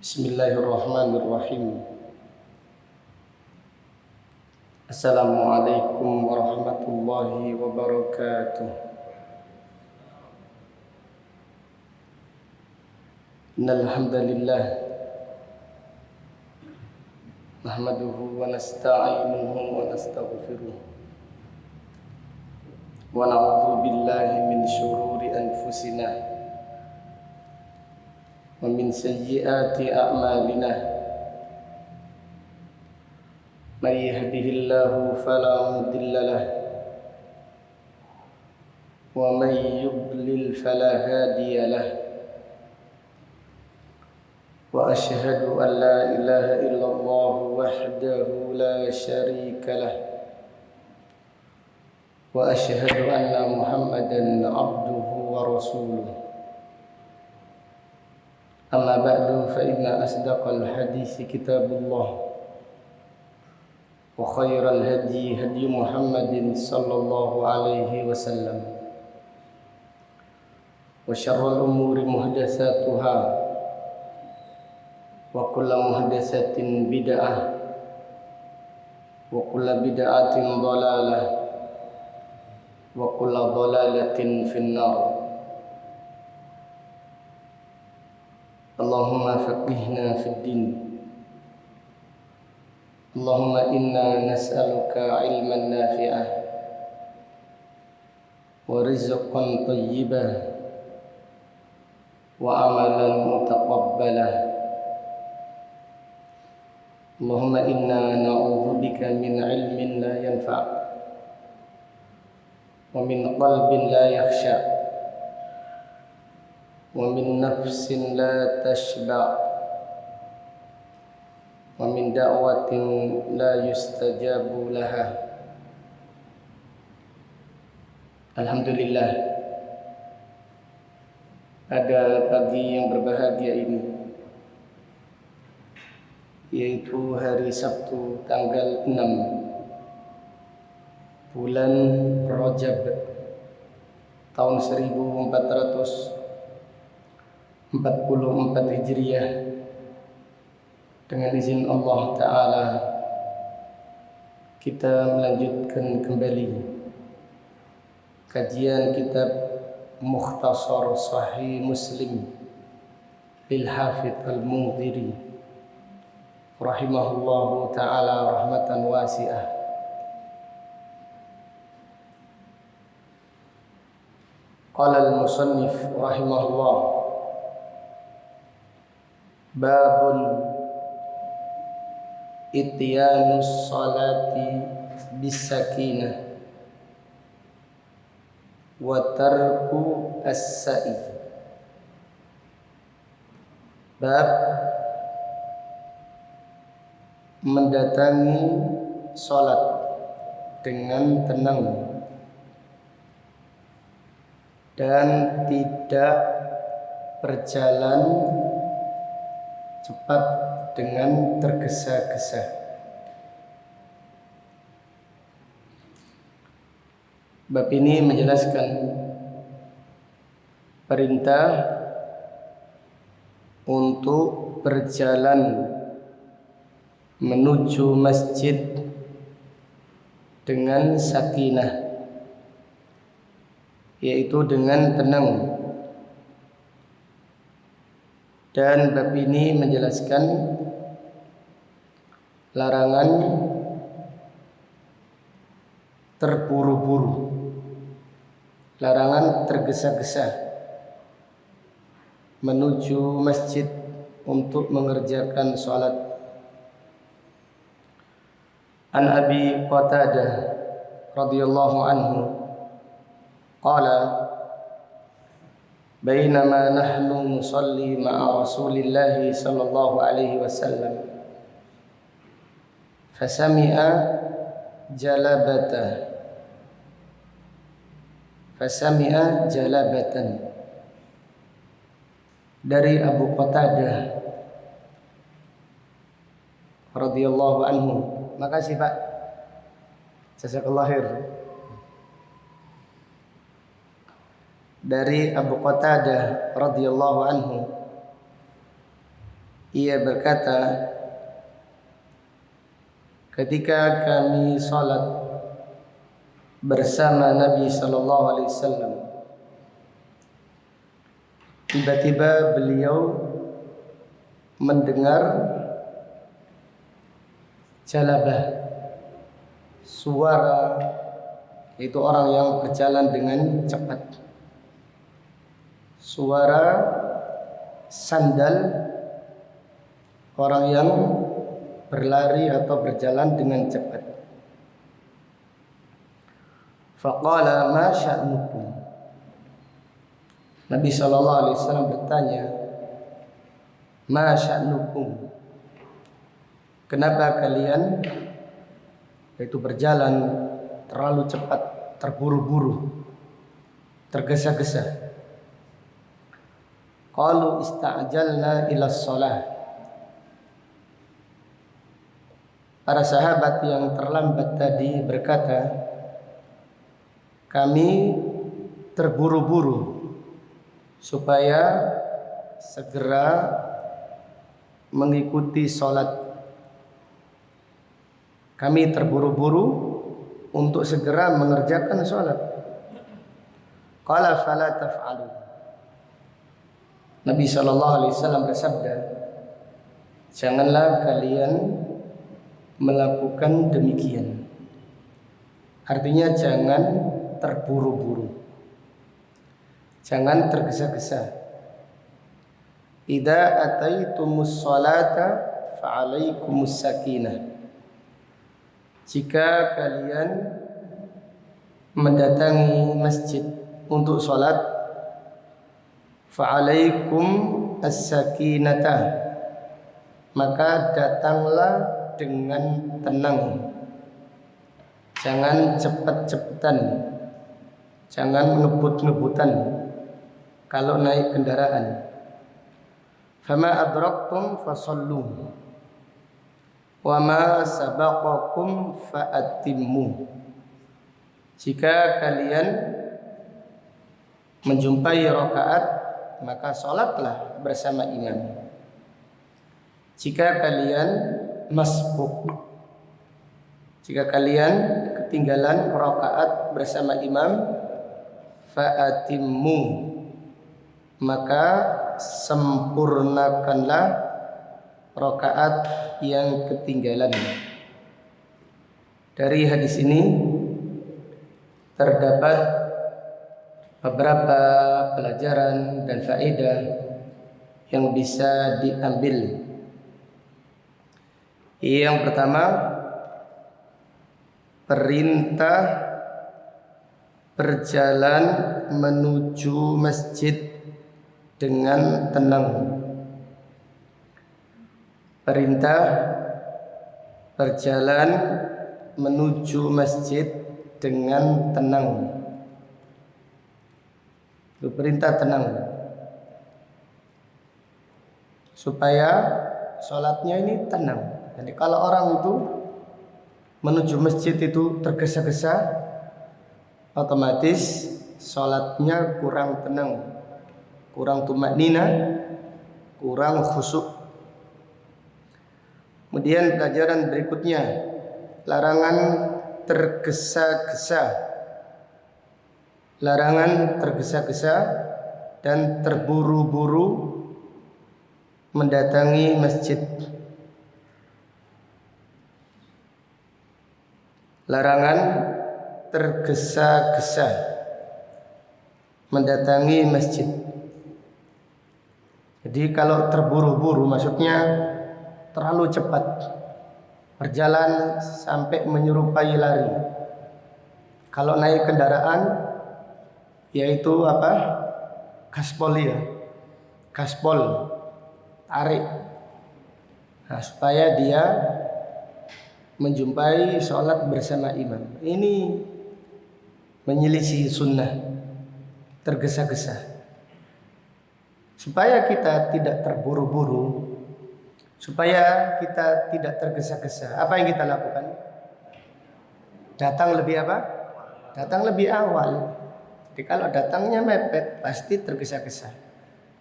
Bismillahirrahmanirrahim. Assalamualaikum warahmatullahi wabarakatuh. Innal hamdalillah nahmaduhu wa nasta'inuhu wa nastaghfiruh wa na'udzu billahi min shururi anfusina wa min sayyiati a'malina. May yahdihillahu fala mudilla lahu wa may yudlil fala hadiya lahu. Wa asyhadu an la ilaha illallah wahdahu la syarika lahu wa asyhadu anna Muhammadan abduhu wa rasuluh. Amma ba'du fa inna asdaqal hadits kitabullah wa khairal hadi hadi Muhammadin sallallahu alaihi wasallam wa syarrul umuri muhdatsatuha wa kullu muhdatsatin bid'ah wa kullu bid'atin dhalalah wa kullu dhalalatin finnar. Allahumma faqihna fid din. Allahumma inna nas'aluka ilman nafi'ah wa rizqan thayyibah wa amalan mutaqabbalah. Allahumma inna na'udzubika min ilmin la yanfa' wa min qalbin la yakhsha' wa min nafsin la tashba' wa min da'watin la yustajabu laha. Alhamdulillah, pada pagi yang berbahagia ini, yaitu hari Sabtu tanggal 6 bulan Rajab tahun 1444 Hijriah, dengan izin Allah Ta'ala kita melanjutkan kembali kajian kitab Mukhtasar Sahih Muslim lil Hafidz Al-Mundhiri rahimahullahu ta'ala rahmatan wasi'ah. Qala al-musannif rahimahullah, babun ityanus salati bisakinah wa tarku as-sa'i. Bab mendatangi salat dengan tenang dan tidak berjalan cepat dengan tergesa-gesa. Bab ini menjelaskan perintah untuk berjalan menuju masjid dengan sakinah, yaitu dengan tenang. Dan bab ini menjelaskan larangan terburu-buru, larangan tergesa-gesa menuju masjid untuk mengerjakan salat. An Abi Qatadah radhiyallahu anhu qala bainama nahnu nusalli ma'a Rasulillahi sallallahu alaihi wasallam fasami'a jalabatan. Dari Abu Qatadah radhiyallahu anhu. Makasih Pak, jazakallahu khair. Dari Abu Qatadah radhiyallahu anhu Ia berkata, ketika kami salat bersama Nabi sallallahu alaihi wasallam, tiba-tiba beliau mendengar jalabah, suara, itu orang yang berjalan dengan cepat, suara sandal orang yang berlari atau berjalan dengan cepat. Faqala ma sya'nukum. Nabi sallallahu alaihi wasallam bertanya, ma sya'nukum, kenapa kalian itu berjalan terlalu cepat, terburu-buru, tergesa-gesa? Qalu ista'jalna ila shalah. Para sahabat yang terlambat tadi berkata, kami terburu-buru supaya segera mengikuti sholat. Kami terburu-buru untuk segera mengerjakan sholat. Qala fala taf'alu. Nabi SAW bersabda, janganlah kalian melakukan demikian. Artinya jangan terburu-buru, jangan tergesa-gesa. Idza ataitumus sholata fa'alaikumus sakinah. Jika kalian mendatangi masjid untuk sholat, fa'alaikum as-sakinata, maka datanglah dengan tenang, jangan cepat-cepatan, jangan ngebut-ngebutan kalau naik kendaraan. Fama adraktum fasallu wa ma sabaqakum fa'atimmu. Jika kalian menjumpai rakaat, maka sholatlah bersama imam. Jika kalian masbuk, jika kalian ketinggalan rakaat bersama imam, fa'atimmu, maka sempurnakanlah rakaat yang ketinggalan. Dari hadis ini terdapat beberapa pelajaran dan faedah yang bisa diambil. Yang pertama, perintah berjalan menuju masjid dengan tenang. Perintah berjalan menuju masjid dengan tenang. Itu perintah tenang, supaya sholatnya ini tenang. Jadi kalau orang itu menuju masjid itu tergesa-gesa, otomatis sholatnya kurang tenang, kurang tumaknina, kurang khusyuk. Kemudian pelajaran berikutnya, larangan tergesa-gesa. Larangan tergesa-gesa dan terburu-buru mendatangi masjid. Larangan tergesa-gesa mendatangi masjid. Jadi kalau terburu-buru maksudnya terlalu cepat, berjalan sampai menyerupai lari. Kalau naik kendaraan, yaitu apa? Gaspol ya, gaspol, tarik. Nah, supaya dia menjumpai sholat bersama imam. Ini menyelisih sunnah, tergesa-gesa. Supaya kita tidak terburu-buru, supaya kita tidak tergesa-gesa, apa yang kita lakukan? Datang lebih apa? Datang lebih awal. Jadi kalau datangnya mepet, pasti tergesa-gesa.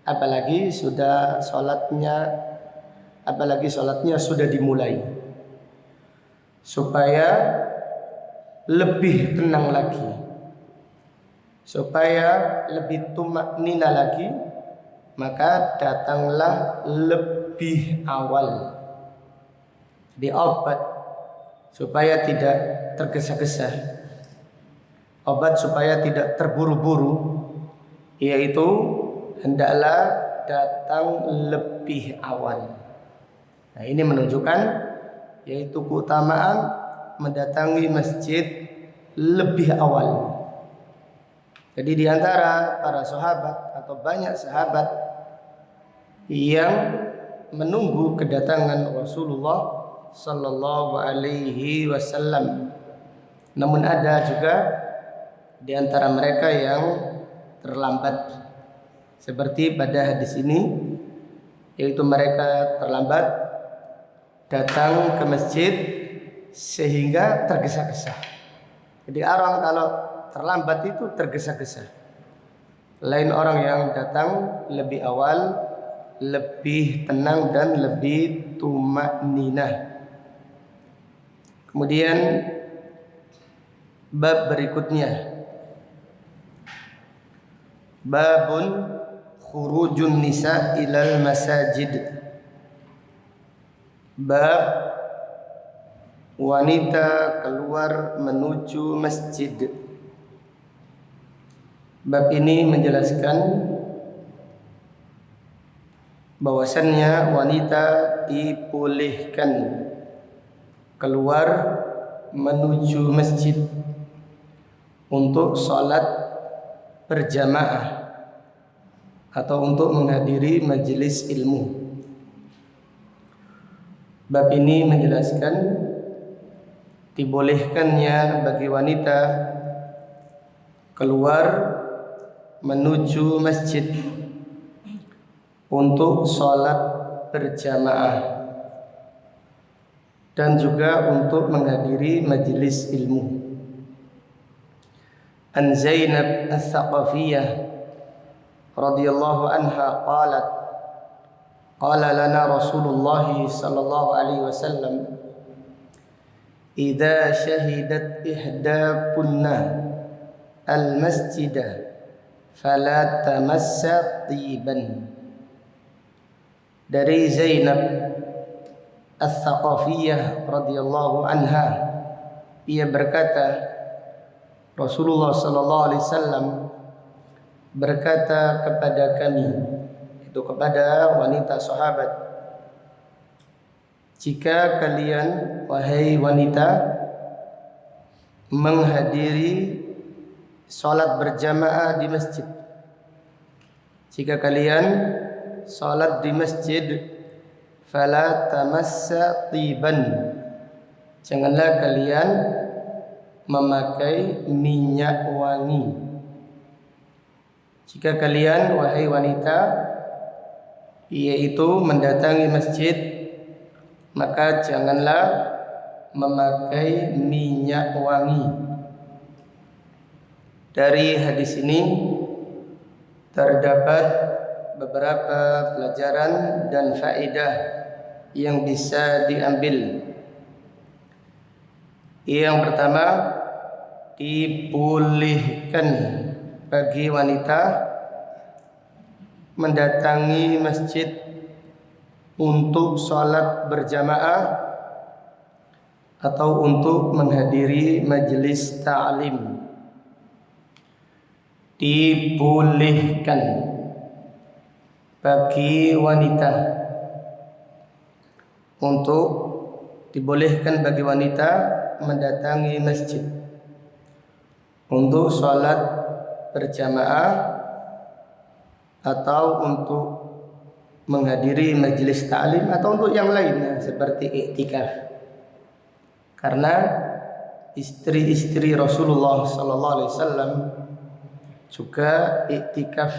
Apalagi sudah sholatnya apalagi sholatnya sudah dimulai, supaya lebih tenang lagi, supaya lebih tumaknina lagi, maka datanglah lebih awal. Di obat supaya tidak tergesa-gesa, obat supaya tidak terburu-buru, yaitu hendaklah datang lebih awal. Nah, ini menunjukkan yaitu keutamaan mendatangi masjid lebih awal. Jadi di antara para sahabat atau banyak sahabat yang menunggu kedatangan Rasulullah sallallahu alaihi wasallam. Namun ada juga di antara mereka yang terlambat. Seperti pada hadis ini, yaitu mereka terlambat datang ke masjid sehingga tergesa-gesa. Jadi orang kalau terlambat itu tergesa-gesa. Lain orang yang datang lebih awal, lebih tenang dan lebih tumakninah. Kemudian bab berikutnya, babun khurujun nisa ilal masajid. Bab wanita keluar menuju masjid. Bab ini menjelaskan bahwasannya wanita dibolehkan keluar menuju masjid untuk sholat berjamaah atau untuk menghadiri majelis ilmu. Bab ini menjelaskan dibolehkannya bagi wanita keluar menuju masjid untuk sholat berjamaah dan juga untuk menghadiri majelis ilmu. An Zainab Ats-Tsaqafiyah radhiyallahu anha qalat qala lana Rasulullah sallallahu alaihi wasallam idza syahidat ihdakunna al-masjida fala tamassa tiban. Dari Zainab Ats-Tsaqafiyah radhiyallahu anha, ia berkata, Rasulullah sallallahu alaihi wasallam berkata kepada kami, itu kepada wanita sahabat, jika kalian wahai wanita menghadiri salat berjamaah di masjid, jika kalian salat di masjid, fala tamassa tiban, janganlah kalian memakai minyak wangi. Jika kalian wahai wanita yaitu mendatangi masjid, maka janganlah memakai minyak wangi. Dari hadis ini terdapat beberapa pelajaran dan faedah yang bisa diambil. Yang pertama, dibolehkan bagi wanita mendatangi masjid untuk sholat berjamaah atau untuk menghadiri majelis ta'lim. Dibolehkan bagi wanita mendatangi masjid untuk sholat berjamaah atau untuk menghadiri majelis ta'lim atau untuk yang lainnya seperti iktikaf. Karena istri-istri Rasulullah sallallahu alaihi wasallam juga iktikaf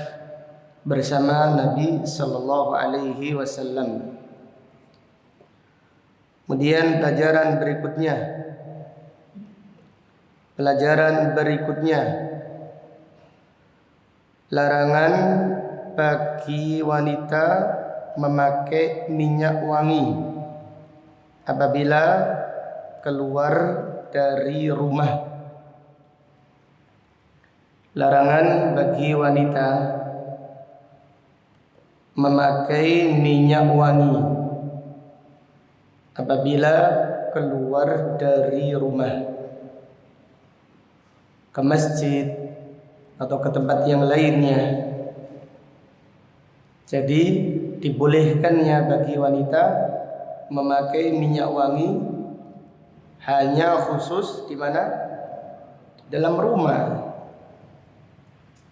bersama Nabi sallallahu alaihi wasallam. Kemudian pelajaran berikutnya, larangan bagi wanita memakai minyak wangi apabila keluar dari rumah. Larangan bagi wanita memakai minyak wangi apabila keluar dari rumah ke masjid atau ke tempat yang lainnya. Jadi dibolehkannya bagi wanita memakai minyak wangi hanya khusus di mana? Dalam rumah.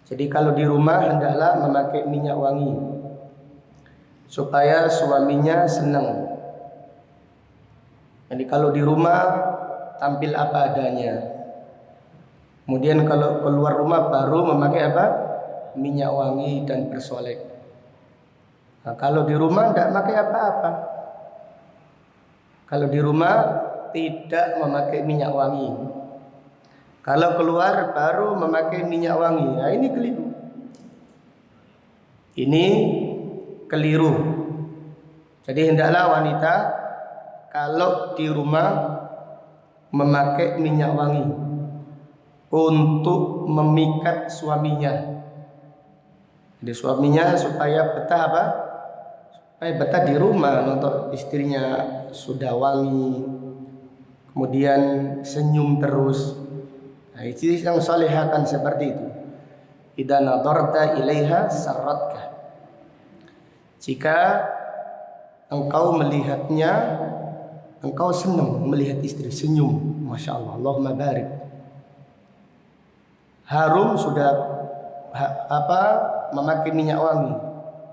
Jadi kalau di rumah hendaklah memakai minyak wangi supaya suaminya senang. Jadi kalau di rumah tampil apa adanya. Kemudian kalau keluar rumah baru memakai apa? Minyak wangi dan bersolek. Nah, kalau di rumah tidak pakai apa-apa. Kalau di rumah tidak memakai minyak wangi. Kalau keluar baru memakai minyak wangi. Nah, ini keliru. Ini keliru. Jadi hendaklah wanita kalau di rumah memakai minyak wangi untuk memikat suaminya. Jadi suaminya supaya betah apa? Betah di rumah, untuk istrinya sudah wangi, kemudian senyum terus. Nah, istri yang salihah kan seperti itu. Idza nadarta ilaiha sarratka. Jika engkau melihatnya, engkau senang melihat istri senyum, masya Allah, Allahumma barik. Harum sudah memakai minyak wangi,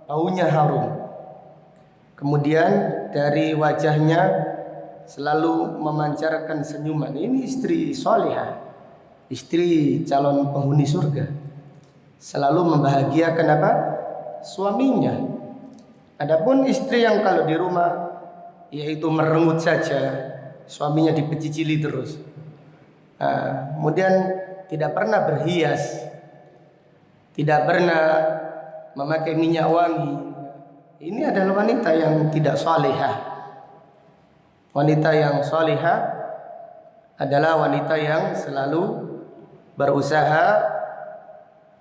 baunya harum. Kemudian dari wajahnya selalu memancarkan senyuman. Ini istri salihah, istri calon penghuni surga. Selalu membahagiakan apa? Suaminya. Adapun istri yang kalau di rumah yaitu merengut saja, suaminya dipecicili terus. Nah, kemudian tidak pernah berhias, tidak pernah memakai minyak wangi. Ini adalah wanita yang tidak salihah. Wanita yang salihah adalah wanita yang selalu berusaha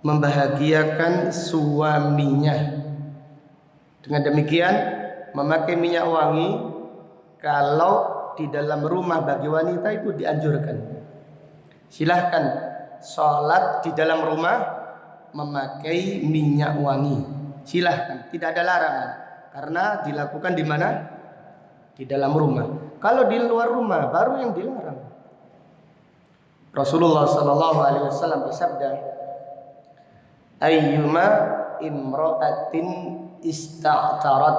membahagiakan suaminya. Dengan demikian, memakai minyak wangi kalau di dalam rumah bagi wanita itu dianjurkan. Silahkan sholat di dalam rumah memakai minyak wangi. Silahkan, tidak ada larangan karena dilakukan di mana? Di dalam rumah. Kalau di luar rumah baru yang dilarang. Rasulullah sallallahu alaihi wasallam bersabda, "Ayyuma imra'atin ista'tarat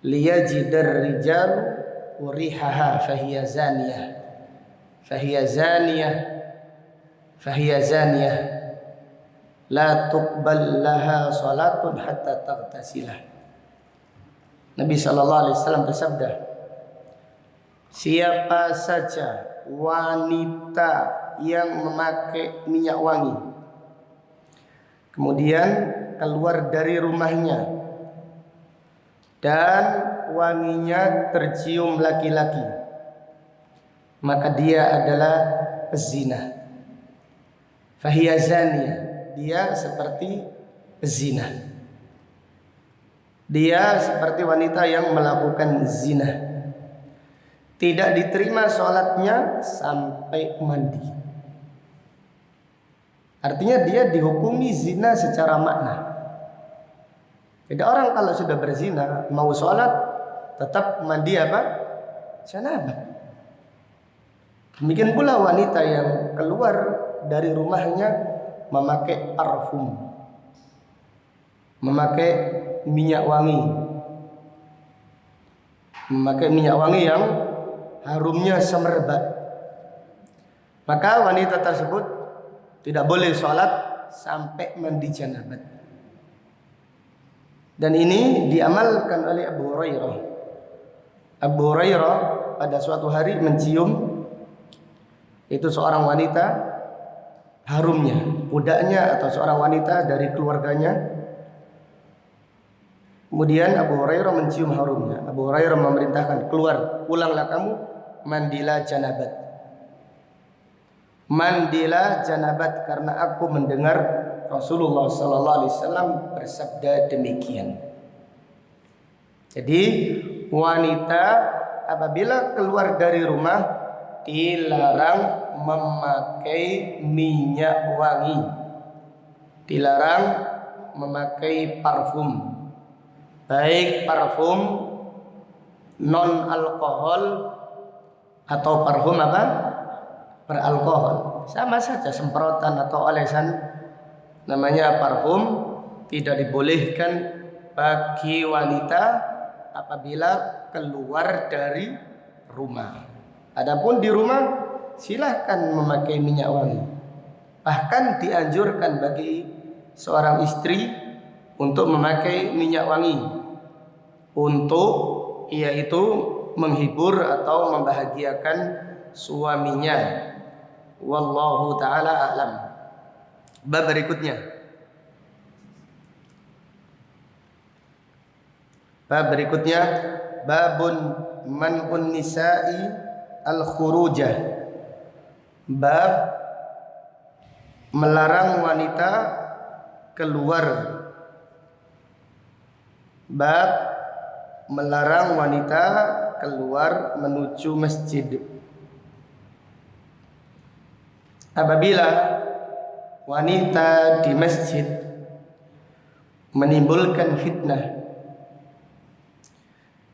liyajidar rijal urihaha fahiya zaniyah fahiya zaniyah fahiya zaniyah la tuqbal laha salatun hatta taghtasilah." Nabi sallallahu alaihi wasallam bersabda, siapa saja wanita yang memakai minyak wangi kemudian keluar dari rumahnya dan wanginya tercium laki-laki, maka dia adalah pezina. Fahiya zaniyah, dia seperti pezina. Dia seperti wanita yang melakukan zina. Tidak diterima sholatnya sampai mandi. Artinya dia dihukumi zina secara makna. Jadi orang kalau sudah berzina mau sholat tetap mandi apa? Janabah. Demikian pula wanita yang keluar dari rumahnya memakai parfum, memakai minyak wangi, memakai minyak wangi yang harumnya semerbak, maka wanita tersebut tidak boleh sholat sampai mandi janabat. Dan ini diamalkan oleh Abu Hurairah. Abu Hurairah pada suatu hari mencium itu seorang wanita harumnya, budaknya atau seorang wanita dari keluarganya Kemudian Abu Hurairah mencium harumnya. Abu Hurairah memerintahkan, keluar, pulanglah kamu, mandilah janabat. Mandilah janabat, karena aku mendengar Rasulullah sallallahu alaihi wasallam bersabda demikian. Jadi wanita apabila keluar dari rumah dilarang memakai minyak wangi, dilarang memakai parfum, baik parfum non alkohol atau parfum apa? Beralkohol. Sama saja, semprotan atau olesan, namanya parfum, tidak dibolehkan bagi wanita apabila keluar dari rumah. Adapun di rumah silahkan memakai minyak wangi. Bahkan dianjurkan bagi seorang istri untuk memakai minyak wangi untuk yaitu menghibur atau membahagiakan suaminya. Wallahu taala a'lam. Bab berikutnya. Bab berikutnya, babun man'un nisa'i al-khurujah. Bab melarang wanita keluar. Bab melarang wanita keluar menuju masjid. Apabila wanita di masjid menimbulkan fitnah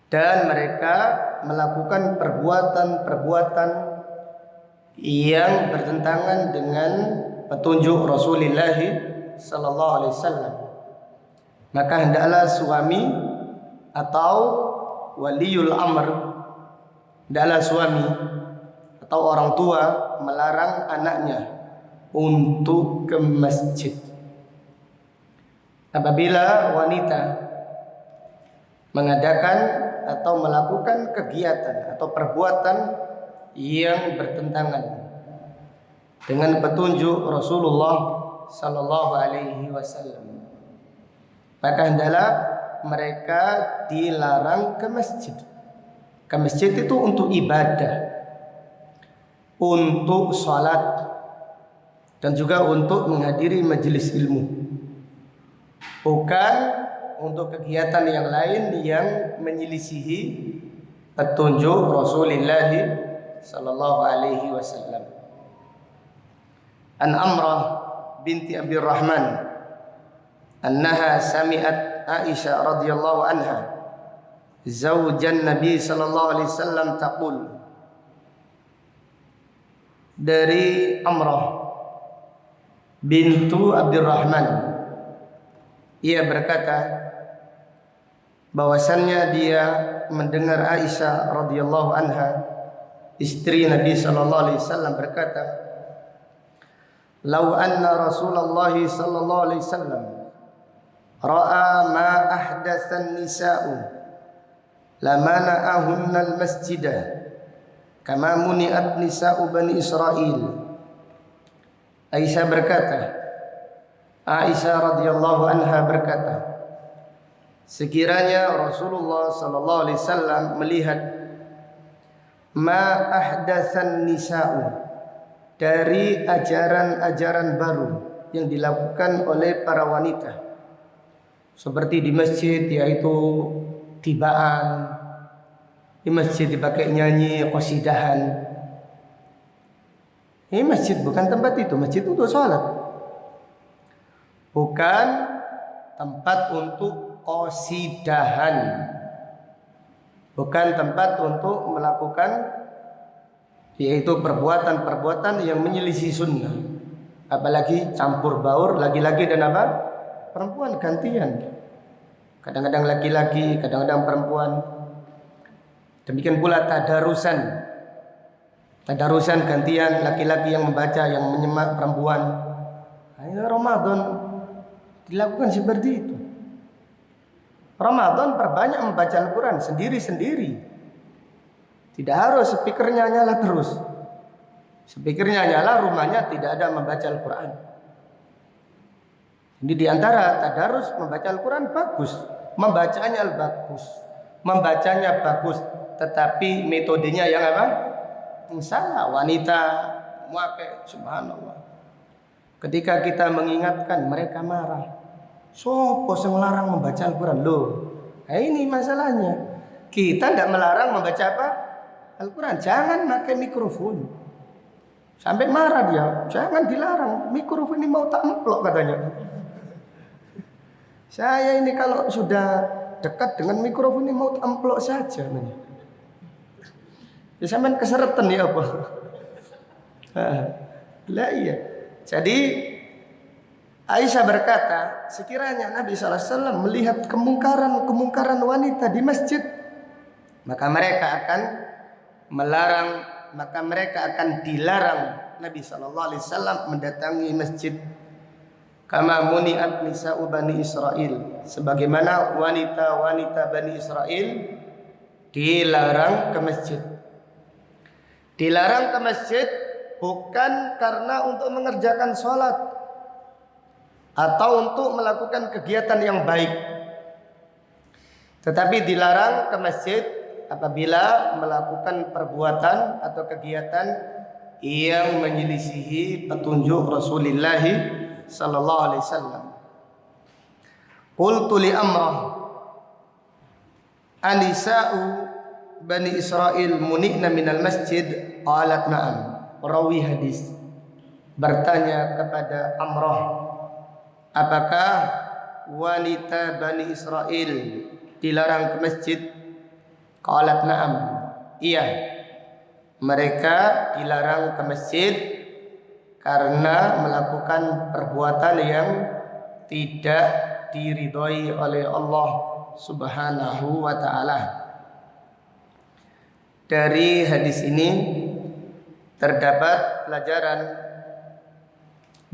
dan mereka melakukan perbuatan-perbuatan yang bertentangan dengan petunjuk Rasulullah sallallahu alaihi wasallam, maka hendaklah suami atau waliul amr, hendaklah suami atau orang tua melarang anaknya untuk ke masjid. Apabila wanita mengadakan atau melakukan kegiatan atau perbuatan yang bertentangan dengan petunjuk Rasulullah sallallahu alaihi wasallam, maka hendaklah mereka dilarang ke masjid. Ke masjid itu untuk ibadah, untuk salat, dan juga untuk menghadiri majelis ilmu, bukan untuk kegiatan yang lain yang menyelisihi petunjuk Rasulullah sallallahu alaihi wasallam. An Amrah binti Abi Rahman annaha sami'at Aisyah radhiyallahu anha zaujan Nabi sallallahu alaihi wasallam taqul. Dari Amrah bintu Abdurrahman, ia berkata bahwasannya dia mendengar Aisyah radhiyallahu anha, istri Nabi sallallahu alaihi wasallam, berkata, "Lau anna Rasulullah sallallahu alaihi wasallam ra'a ma ahdatsan nisa'u lamana'ahunna al-masjidah kama muni'at nisa'u bani Israil." Aisyah berkata, Aisyah radhiyallahu anha berkata, sekiranya Rasulullah sallallahu alaihi wasallam melihat ma ahdatsan nisa'u, dari ajaran-ajaran baru yang dilakukan oleh para wanita, seperti di masjid, yaitu tibaan. Di masjid dipakai nyanyi qasidahan. Ini masjid bukan tempat itu. Masjid itu untuk sholat, bukan tempat untuk qasidahan, bukan tempat untuk melakukan yaitu perbuatan-perbuatan yang menyelisih sunnah, apalagi campur baur laki-laki dan apa? Perempuan, gantian. Kadang-kadang laki-laki, kadang-kadang perempuan. Demikian pula tadarusan. Tadarusan gantian, laki-laki yang membaca, yang menyemak perempuan. Ayo Ramadan dilakukan seperti itu. Ramadan perbanyak membaca Al-Quran sendiri-sendiri. Tidak harus speakernya nyala terus. Speakernya nyala, rumahnya tidak ada membaca Al-Quran. Jadi di antara tadarus membaca Al-Quran bagus. Membacanya bagus, membacanya bagus, tetapi metodenya yang apa? Salah. Wanita memakai, subhanallah. Ketika kita mengingatkan, mereka marah. Sopo sing larang membaca Al-Quran? Loh, nah ini masalahnya. Kita tidak melarang membaca apa? Al-Quran. Jangan pakai mikrofon. Sampai marah dia. Jangan dilarang. Mikrofon ini mau tak emplok katanya. Saya ini kalau sudah dekat dengan mikrofon ini mau tak emplok saja. Ya sampean keseretan ya apa? Lah iya. Jadi Aisyah berkata, sekiranya Nabi SAW melihat kemungkaran wanita di masjid, maka mereka akan dilarang Nabi SAW mendatangi masjid. Kama muni'at nisa'u Bani Israel, sebagaimana wanita-wanita Bani Israel dilarang ke masjid. Dilarang ke masjid bukan karena untuk mengerjakan sholat atau untuk melakukan kegiatan yang baik, tetapi dilarang ke masjid apabila melakukan perbuatan atau kegiatan yang menyelisihi petunjuk Rasulullah sallallahu alaihi wasallam. Qultu li Amrah, anisa'u Bani Israel muni'na minal masjid? Qalat na'am. Perawi hadis bertanya kepada Amrah, apakah wanita Bani Israel dilarang ke masjid? Qalat na'am. Iya, mereka dilarang ke masjid karena melakukan perbuatan yang tidak diridhoi oleh Allah Subhanahu wa ta'ala. Dari hadis ini terdapat pelajaran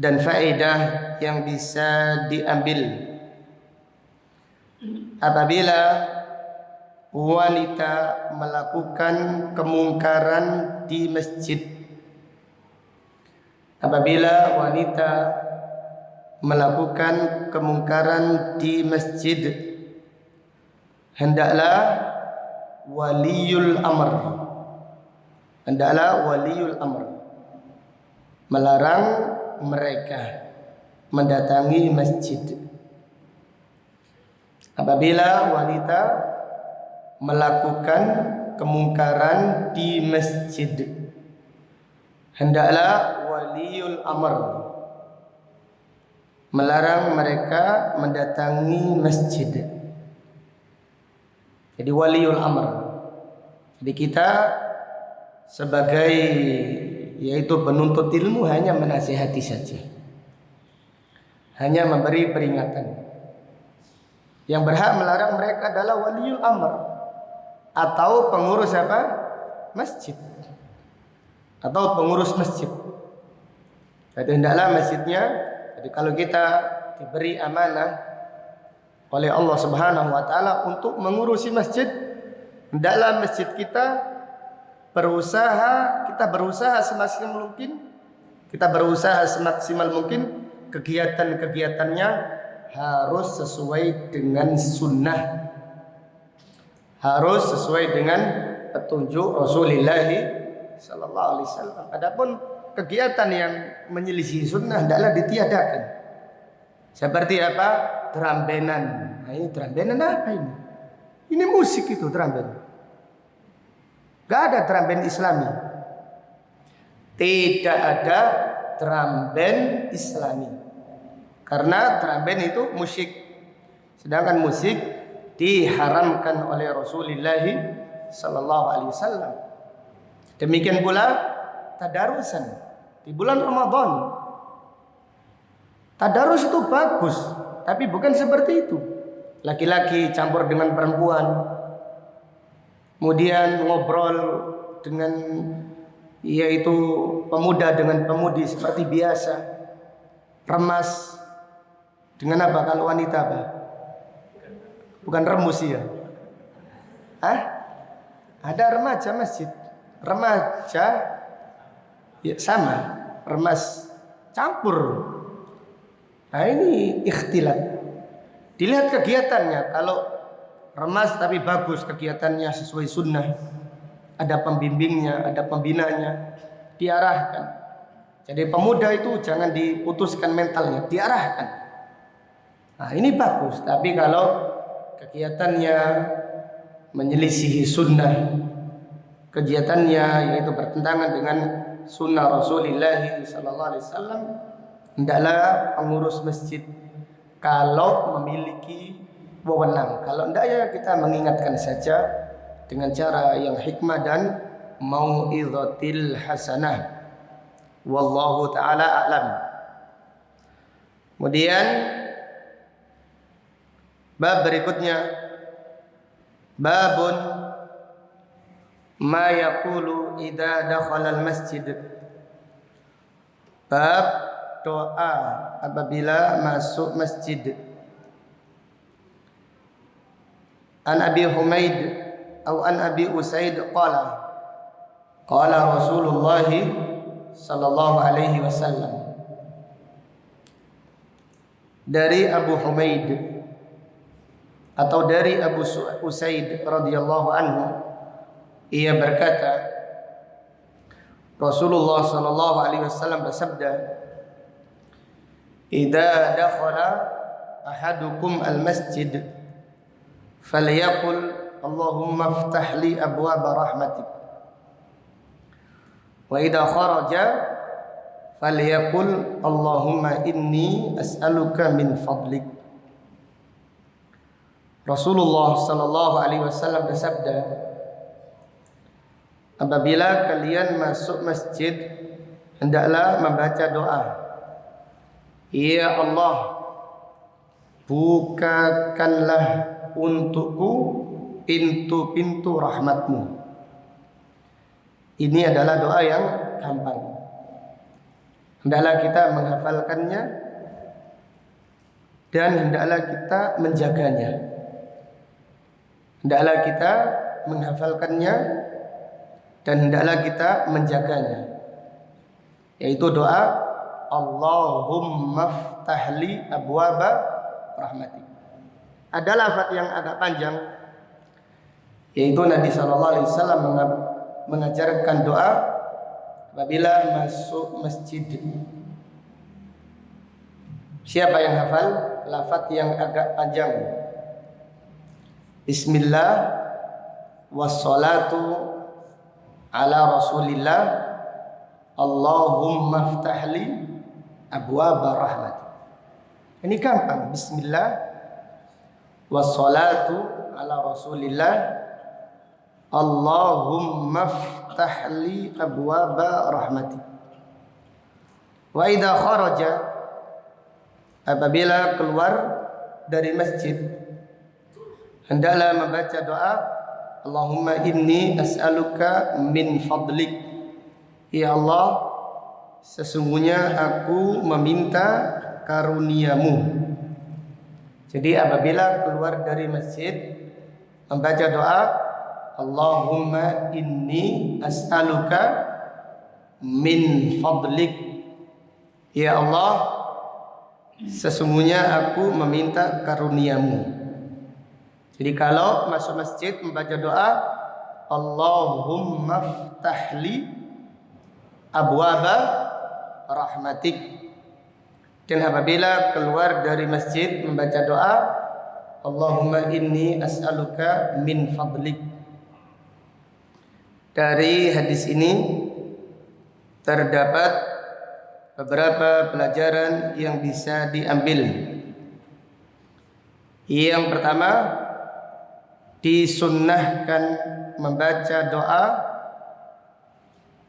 dan faedah yang bisa diambil apabila wanita melakukan kemungkaran di masjid. Apabila wanita melakukan kemungkaran di masjid, hendaklah waliul amr melarang mereka mendatangi masjid. Apabila wanita melakukan kemungkaran di masjid, hendaklah waliul amr melarang mereka mendatangi masjid. Jadi waliul amr. Jadi kita sebagai yaitu penuntut ilmu hanya menasihati saja, hanya memberi peringatan. Yang berhak melarang mereka adalah waliul amr atau pengurus apa? Masjid atau pengurus masjid. Jadi hendaklah masjidnya. Jadi kalau kita diberi amanah oleh Allah Subhanahu wa taala untuk mengurusi masjid, hendaklah masjid kita berusaha semaksimal mungkin kegiatan-kegiatannya harus sesuai dengan sunnah, harus sesuai dengan petunjuk Rasulullah sallallahu alaihi wasallam. Adapun kegiatan yang menyelisih sunnah hendaklah ditiadakan. Seperti apa? Drum-bandan. Nah, ini drum-bandan apa ini? Ini musik itu drum-band. Gak ada drum-band Islami. Tidak ada drum-band Islami. Karena drum-band itu musik. Sedangkan musik diharamkan oleh Rasulullah sallallahu alaihi wasallam. Demikian pula tadarusan di bulan Ramadan. Tadarus itu bagus, tapi bukan seperti itu. Laki-laki campur dengan perempuan, kemudian ngobrol dengan yaitu pemuda dengan pemudi seperti biasa. Remas dengan apa kalau wanita apa? Bukan remus ya. Ada remaja masjid. Remaja ya sama, remas campur. Nah ini ikhtilat. Dilihat kegiatannya, kalau remas tapi bagus kegiatannya sesuai sunnah, ada pembimbingnya, ada pembinanya, diarahkan. Jadi pemuda itu jangan diputuskan mentalnya, diarahkan. Nah ini bagus. Tapi kalau kegiatannya menyelisihi sunnah, kegiatannya yaitu bertentangan dengan sunnah Rasulullah SAW, hendaklah pengurus masjid kalau memiliki wewenang. Kalau tidak ya kita mengingatkan saja dengan cara yang hikmah dan mau'izatil hasanah. Wallahu ta'ala a'lam. Kemudian bab berikutnya, babun ma yaqulu idza dakhala al-masjid. Bab doa apabila masuk masjid. An Abi Humaid atau an Abi Usaid qala Rasulullah sallallahu alaihi wasallam. Dari Abu Humaid atau dari Abu Usaid radhiyallahu anhu, ia berkata, Rasulullah sallallahu alaihi wasallam bersabda, "Idza dakhala ahadukum al-masjid falyaqul Allahumma iftah li abwaaba rahmatik, wa idza kharaja falyaqul Allahumma inni as'aluka min fadlik." Rasulullah sallallahu alaihi wasallam bersabda, apabila kalian masuk masjid, hendaklah membaca doa, "Ya Allah, bukakanlah untukku pintu-pintu rahmatmu." Ini adalah doa yang gampang. Hendaklah kita menghafalkannya dan hendaklah kita menjaganya. Hendaklah kita menghafalkannya dan hendaklah kita menjaganya. Yaitu doa Allahumma ftahli abwaba rahmatik. Ada lafaz yang agak panjang, yaitu Nabi SAW mengajarkan doa apabila masuk masjid. Siapa yang hafal lafaz yang agak panjang? Bismillah wassalatu ala Rasulillah Allahumma ftahli abwaba rahmat. Ini gampang. Bismillah wassalatu ala Rasulillah Allahumma ftahli abwaba rahmati. Wa idza kharaja, apabila keluar dari masjid, hendaklah membaca doa Allahumma inni as'aluka min fadlik. Ya Allah, sesungguhnya aku meminta karuniamu. Jadi apabila keluar dari masjid, membaca doa Allahumma inni as'aluka min fadlik. Ya Allah, sesungguhnya aku meminta karuniamu. Jadi kalau masuk masjid membaca doa Allahumma ftahli abwaba rahmatik, dan apabila keluar dari masjid membaca doa Allahumma inni as'aluka min fadlik. Dari hadis ini terdapat beberapa pelajaran yang bisa diambil. Yang pertama, disunnahkan membaca doa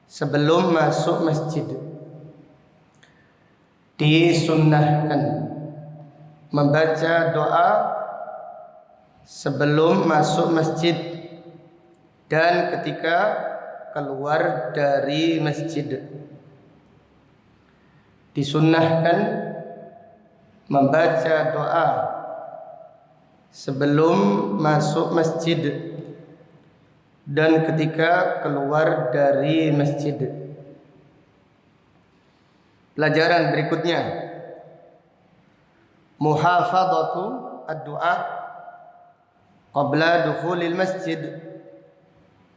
sebelum masuk masjid. Disunnahkan membaca doa sebelum masuk masjid dan ketika keluar dari masjid. Disunnahkan membaca doa sebelum masuk masjid dan ketika keluar dari masjid. Pelajaran berikutnya, muhafadzatu ad-du'a qabla dukhulil masjid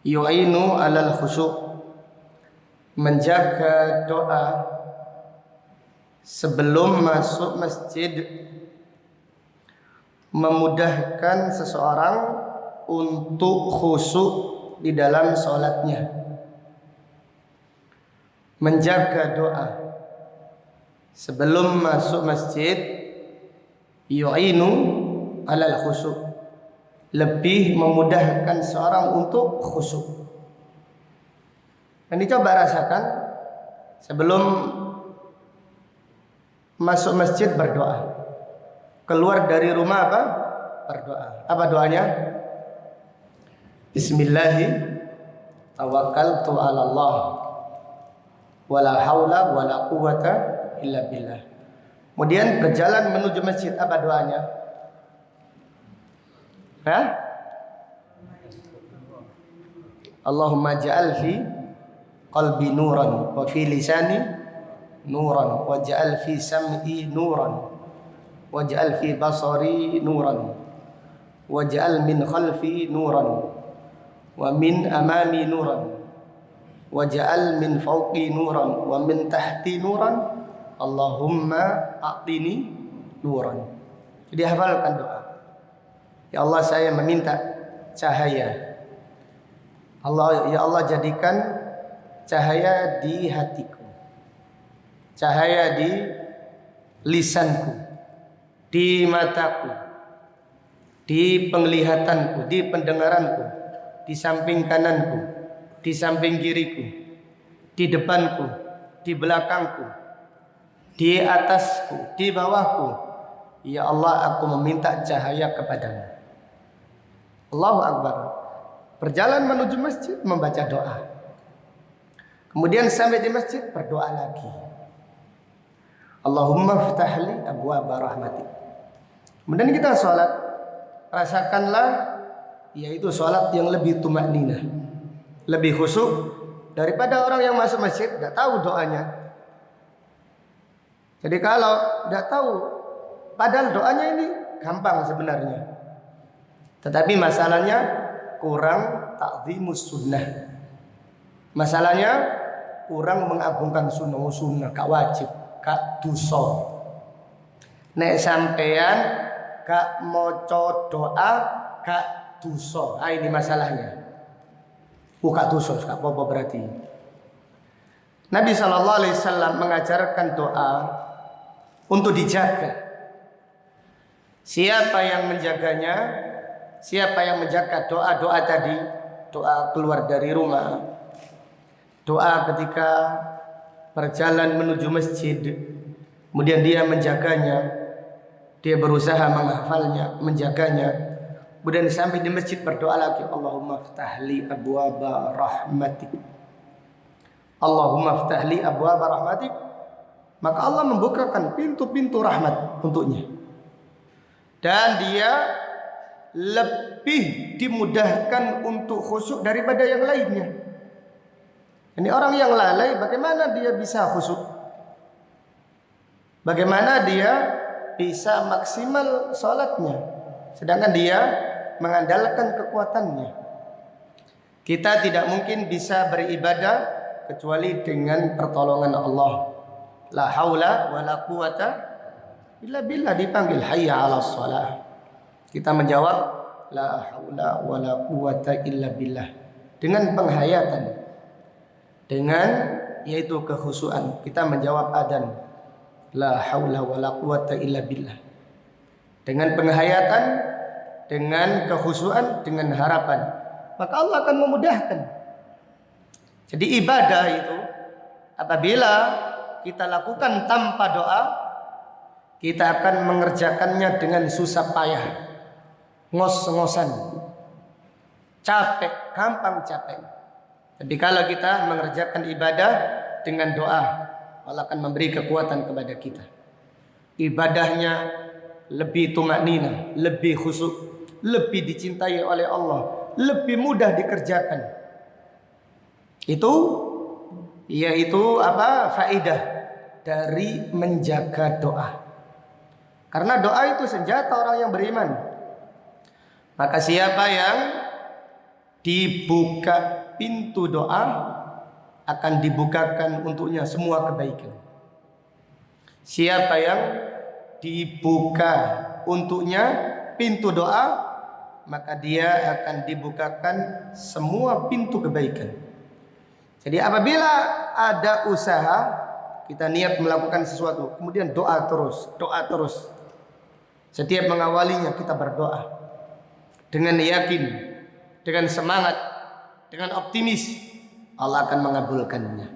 yu'inu 'alal khusyuk. Menjaga doa sebelum masuk masjid memudahkan seseorang untuk khusyuk di dalam sholatnya. Menjaga doa sebelum masuk masjid yu'inu 'alal khusyuk, lebih memudahkan seorang untuk khusyuk. Dan dicoba rasakan sebelum masuk masjid berdoa. Keluar dari rumah apa? Berdoa. Apa doanya? Bismillahi tawakkaltu 'ala Allah wala haula wala quwata illa billah. Kemudian berjalan menuju masjid, apa doanya? Allahumma ja'al fi qalbi nuran wa fi lisani nuran waj'al fi sam'i nuran waj'al fi basari nuran waj'al min khalfi nuran wa min amami nuran waj'al min fawqi nuran wa min tahti nuran Allahumma a'tini nuran. Jadi hafalkan doa. Ya Allah, saya meminta cahaya. Ya Allah, jadikan cahaya di hatiku, cahaya di lisanku, di mataku, di penglihatanku, di pendengaranku, di samping kananku, di samping kiriku, di depanku, di belakangku, di atasku, di bawahku. Ya Allah, aku meminta cahaya kepadamu. Allahu Akbar. Berjalan menuju masjid membaca doa. Kemudian sampai di masjid berdoa lagi. Allahumma ftahli abwaaba rahmatik. Kemudian kita sholat, rasakanlah yaitu sholat yang lebih tumakninah, lebih khusyuk daripada orang yang masuk masjid tidak tahu doanya. Jadi kalau tidak tahu, padahal doanya ini gampang sebenarnya, tetapi masalahnya kurang ta'zimus sunnah. Masalahnya kurang mengagungkan sunnah, gak wajib, gak dosa. Nek sampean gak maca doa, gak dosa. Ini masalahnya. Gak dosa, gak apa-apa berarti. Nabi SAW mengajarkan doa untuk dijaga. Siapa yang menjaganya? Siapa yang menjaga doa-doa tadi? Doa keluar dari rumah, doa ketika berjalan menuju masjid, kemudian dia menjaganya, dia berusaha menghafalnya, menjaganya, kemudian sampai di masjid berdoa lagi, Allahumma ftahli abwaaba rahmatik, Allahumma ftahli abwaaba rahmatik. Maka Allah membukakan pintu-pintu rahmat untuknya, dan dia lebih dimudahkan untuk khusyuk daripada yang lainnya. Ini orang yang lalai, bagaimana dia bisa khusyuk? Bagaimana dia bisa maksimal sholatnya, sedangkan dia mengandalkan kekuatannya. Kita tidak mungkin bisa beribadah kecuali dengan pertolongan Allah. La haula wa la quwata illa billah. Dipanggil hayya 'alas shalah, kita menjawab la haula wa la quwata illa billah dengan penghayatan, dengan yaitu kekhusyuan. Kita menjawab adzan la haula wa la quwata illa billah dengan penghayatan, dengan kekhusyuan, dengan harapan, maka Allah akan memudahkan. Jadi ibadah itu apabila kita lakukan tanpa doa, kita akan mengerjakannya dengan susah payah, ngos-ngosan, capek, gampang capek. Tapi kalau kita mengerjakan ibadah dengan doa, Allah akan memberi kekuatan kepada kita. Ibadahnya lebih tumakninah, lebih khusyuk, lebih dicintai oleh Allah, lebih mudah dikerjakan. Itu yaitu apa? Faidah dari menjaga doa. Karena doa itu senjata orang yang beriman. Maka siapa yang dibuka pintu doa, akan dibukakan untuknya semua kebaikan. Siapa yang dibuka untuknya pintu doa, maka dia akan dibukakan semua pintu kebaikan. Jadi apabila ada usaha, kita niat melakukan sesuatu, kemudian doa terus. Setiap mengawalinya kita berdoa dengan yakin, dengan semangat, dengan optimis, Allah akan mengabulkannya.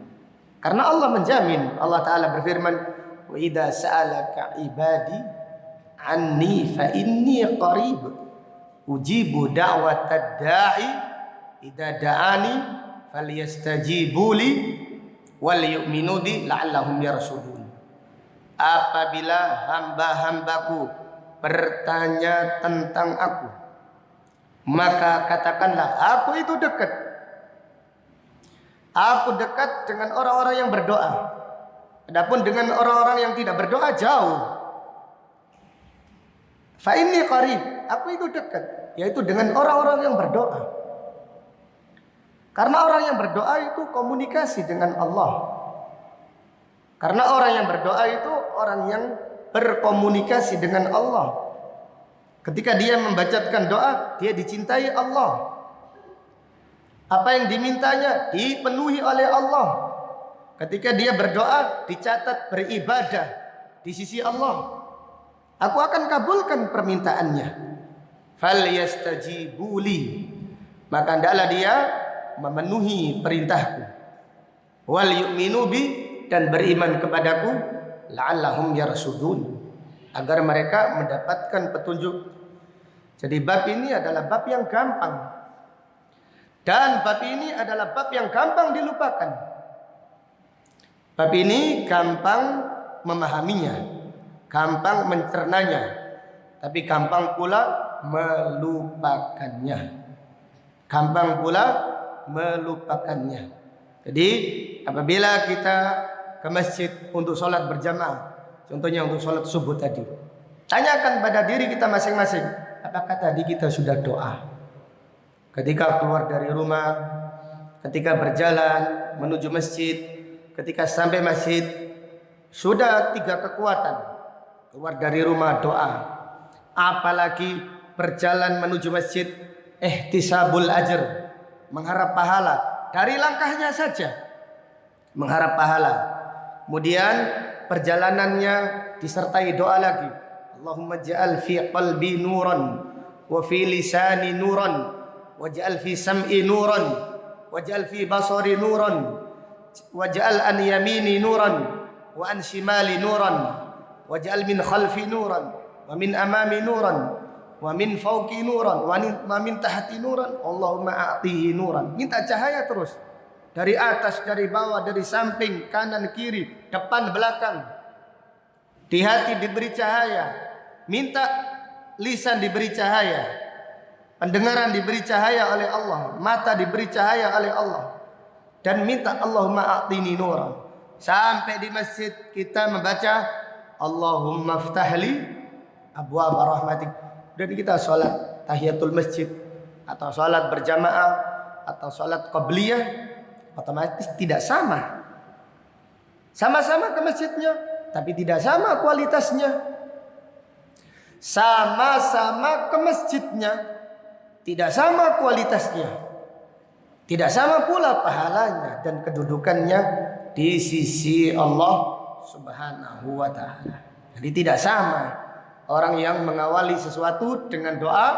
Karena Allah menjamin. Allah Ta'ala berfirman, wa idza sa'alaka ibadi anni fa inni qarib ujibu da'watad da'i idza da'ani falyastajibu li wal yu'minu bi la'allahum yarshudun. Apabila hamba-hambaku bertanya tentang aku, maka katakanlah aku itu dekat. Aku dekat dengan orang-orang yang berdoa. Adapun dengan orang-orang yang tidak berdoa jauh. Fa inni qarib, aku itu dekat, yaitu dengan orang-orang yang berdoa. Karena orang yang berdoa itu komunikasi dengan Allah. Karena orang yang berdoa itu orang yang berkomunikasi dengan Allah. Ketika dia membacakan doa, dia dicintai Allah. Apa yang dimintanya dipenuhi oleh Allah. Ketika dia berdoa, dicatat beribadah di sisi Allah. Aku akan kabulkan permintaannya. Falyastajibu li, maka hendaklah dia memenuhi perintahku. Wal yu'minu bi, dan beriman kepadaku. La'allahum yarsudun, agar mereka mendapatkan petunjuk. Jadi bab ini adalah bab yang gampang. Dan bab ini adalah bab yang gampang dilupakan. Bab ini gampang memahaminya, gampang mencernanya, tapi gampang pula melupakannya. Gampang pula melupakannya. Jadi apabila kita ke masjid untuk sholat berjamaah, contohnya untuk sholat subuh tadi, tanyakan pada diri kita masing-masing, apakah tadi kita sudah doa? Ketika keluar dari rumah, ketika berjalan menuju masjid, ketika sampai masjid, sudah 3 kekuatan. Keluar dari rumah doa, apalagi berjalan menuju masjid, ihtisabul ajr, mengharap pahala dari langkahnya saja, mengharap pahala. Kemudian perjalanannya disertai doa lagi, Allahumma ja'al fi qalbi nuran wa fi lisani nuran waj'al fi sam'i nuran waj'al fi basari nuran waj'al an yamini nuran wa an shimali nuran waj'al min khalfi nuran wa min amami nuran wa min fawqi nuran wa min tahti nuran Allahumma a'tihi nuran. Minta cahaya terus, dari atas, dari bawah, dari samping, kanan, kiri, depan, belakang. Di hati diberi cahaya, minta lisan diberi cahaya, pendengaran diberi cahaya oleh Allah, mata diberi cahaya oleh Allah, dan minta Allahumma a'tini nuran. Sampai di masjid kita membaca Allahumma ftahli abwaab rahmatik. Dan kita sholat tahiyatul masjid atau sholat berjamaah atau sholat qabliyah, otomatis tidak sama. Sama-sama ke masjidnya, tapi tidak sama kualitasnya. Sama-sama ke masjidnya, tidak sama kualitasnya, tidak sama pula pahalanya dan kedudukannya di sisi Allah Subhanahu wa ta'ala. Jadi tidak sama orang yang mengawali sesuatu dengan doa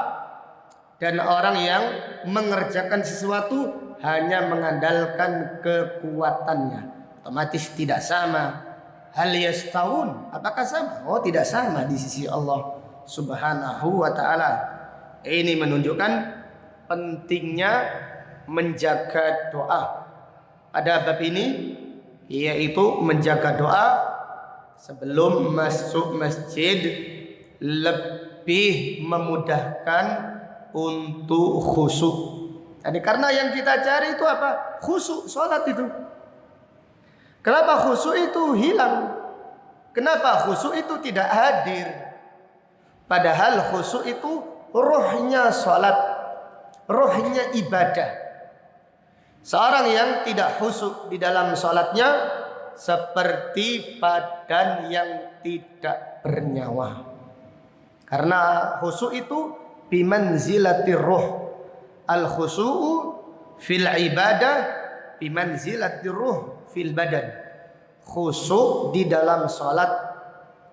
dan orang yang mengerjakan sesuatu hanya mengandalkan kekuatannya. Otomatis tidak sama. Hal yastawun, apakah sama? Oh, tidak sama di sisi Allah Subhanahu wa ta'ala. Ini menunjukkan pentingnya menjaga doa. Pada bab ini, yaitu menjaga doa sebelum masuk masjid, lebih memudahkan untuk khusyuk. Jadi karena yang kita cari itu apa? Khusyuk sholat itu. Kenapa khusyuk itu hilang? Kenapa khusyuk itu tidak hadir? Padahal khusyuk itu rohnya salat, rohnya ibadah. Seorang yang tidak khusyuk di dalam salatnya seperti badan yang tidak bernyawa. Karena khusyuk itu bimanzilatir ruh. Al khusyu'u fil ibadah bimanzilatir ruh fil badan. Khusyuk di dalam salat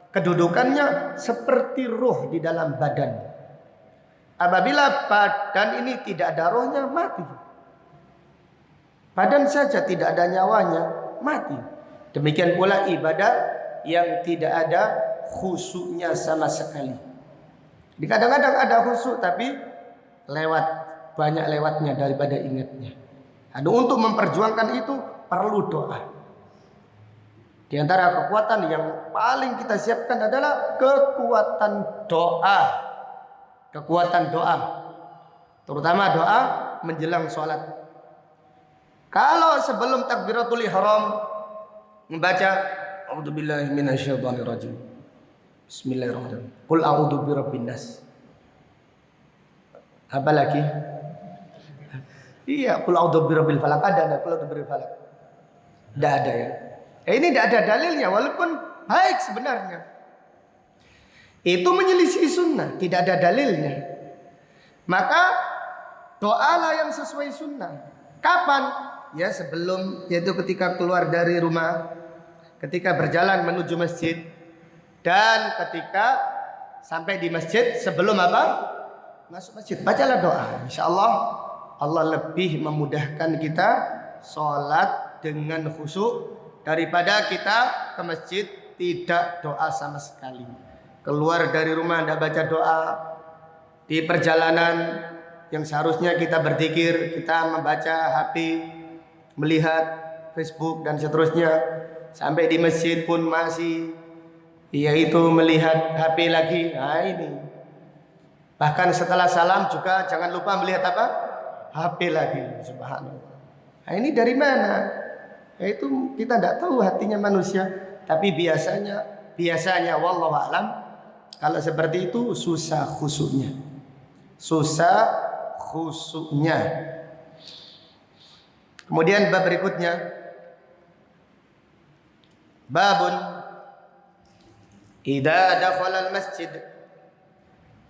kedudukannya seperti ruh di dalam badan. Apabila badan ini tidak ada rohnya, mati. Badan saja tidak ada nyawanya, mati. Demikian pula ibadah yang tidak ada khusyuknya sama sekali. Kadang-kadang ada khusyuk tapi banyak lewatnya daripada ingatnya. Untuk memperjuangkan itu perlu doa. Di antara kekuatan yang paling kita siapkan adalah kekuatan doa. Kekuatan doa. Terutama doa menjelang sholat. Kalau sebelum takbiratul ihram membaca a'udzubillahi minasyaitonirrajim. Bismillahirrahmanirrahim. Qul a'udzu birabbin nas. Apa lagi? Iya, qul a'udzu birabbil falaq ada qul a'udzu birabbil falaq. Tidak ada ya. Ini tidak ada dalilnya walaupun baik sebenarnya. Itu menyelisih sunnah, tidak ada dalilnya. Maka doalah yang sesuai sunnah. Kapan? Ya sebelum, yaitu ketika keluar dari rumah, ketika berjalan menuju masjid, dan ketika sampai di masjid sebelum apa? Masuk masjid. Bacalah doa. InsyaAllah Allah lebih memudahkan kita sholat dengan khusyuk daripada kita ke masjid tidak doa sama sekali. Keluar dari rumah tidak baca doa. Di perjalanan yang seharusnya kita berzikir, kita membaca HP, melihat Facebook dan seterusnya. Sampai di masjid pun masih yaitu melihat HP lagi. Nah ini. Bahkan setelah salam juga jangan lupa melihat apa? HP lagi. Subhanallah. Nah ini dari mana? Yaitu kita tidak tahu hatinya manusia. Tapi biasanya wallahu a'lam, kalau seperti itu susah khusyuknya. Susah khusyuknya. Kemudian bab berikutnya, babun idza dakhala al-masjid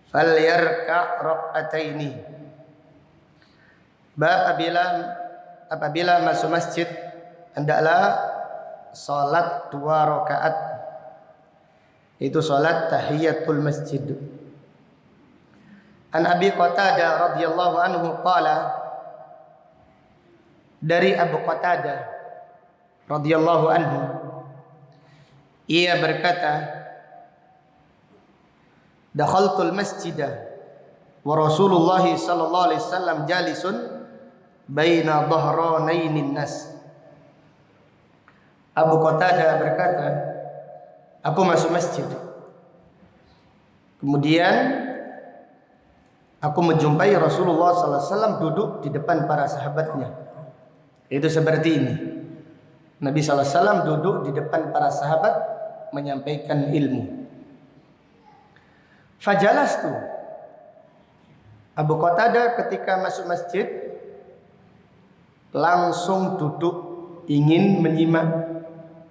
falyarka' rak'ataini. Bab apabila masuk masjid hendaklah salat 2 rakaat. Itu salat tahiyatul masjid. An Abi Qatadah radhiyallahu anhu qala, dari Abu Qatadah radhiyallahu anhu ia berkata, dakhaltul masjidah wa Rasulullah sallallahu alaihi wasallam jalisun baina dhahranainin nas. Abu Qatadah berkata, aku masuk masjid. Kemudian aku menjumpai Rasulullah sallallahu alaihi wasallam duduk di depan para sahabatnya. Itu seperti ini. Nabi sallallahu alaihi wasallam duduk di depan para sahabat menyampaikan ilmu. Fajalastu. Abu Qatadah ketika masuk masjid langsung duduk ingin menyimak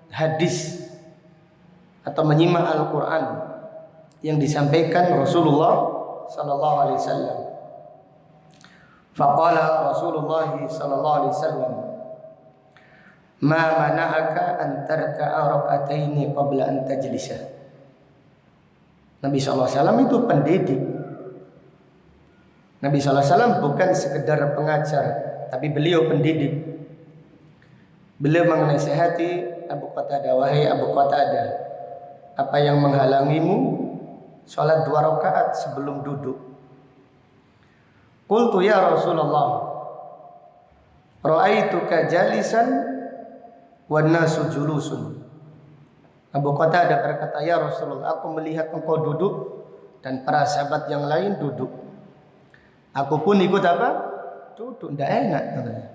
hadis atau menyimak Al-Quran yang disampaikan Rasulullah sallallahu alaihi wasallam. Faqala Rasulullah sallallahu alaihi wasallam, ma mana'aka an tarka'a rak'ataini qabla an tajlisa. Nabi sallallahu alaihi wasallam itu pendidik. Nabi sallallahu alaihi wasallam bukan sekedar pengajar, tapi beliau pendidik. Beliau menasihati Abu Qatadah, wahai Abu Qatadah, apa yang menghalangimu salat 2 rakaat sebelum duduk? Qultu ya Rasulullah, ra'aituka jalisan wan nasu julusun. Abu Qatadah berkata, ya Rasulullah, aku melihat engkau duduk dan para sahabat yang lain duduk. Aku pun ikut apa? Duduk. Tidak enak katanya.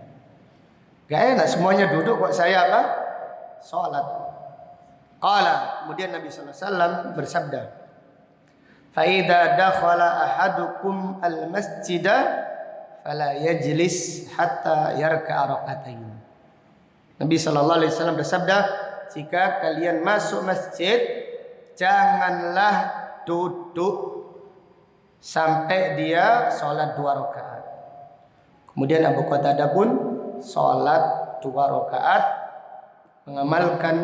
Gak enak semuanya duduk kok saya apa? Salat. Qala, kemudian Nabi sallallahu alaihi wasallam bersabda, fa idza dakhala ahadukum al-masjida fala yajlis hatta yarka'a rak'atain. Nabi sallallahu alaihi wasallam bersabda, jika kalian masuk masjid, janganlah duduk sampai dia sholat 2 rakaat. Kemudian Abu Qatadah pun sholat 2 rakaat, mengamalkan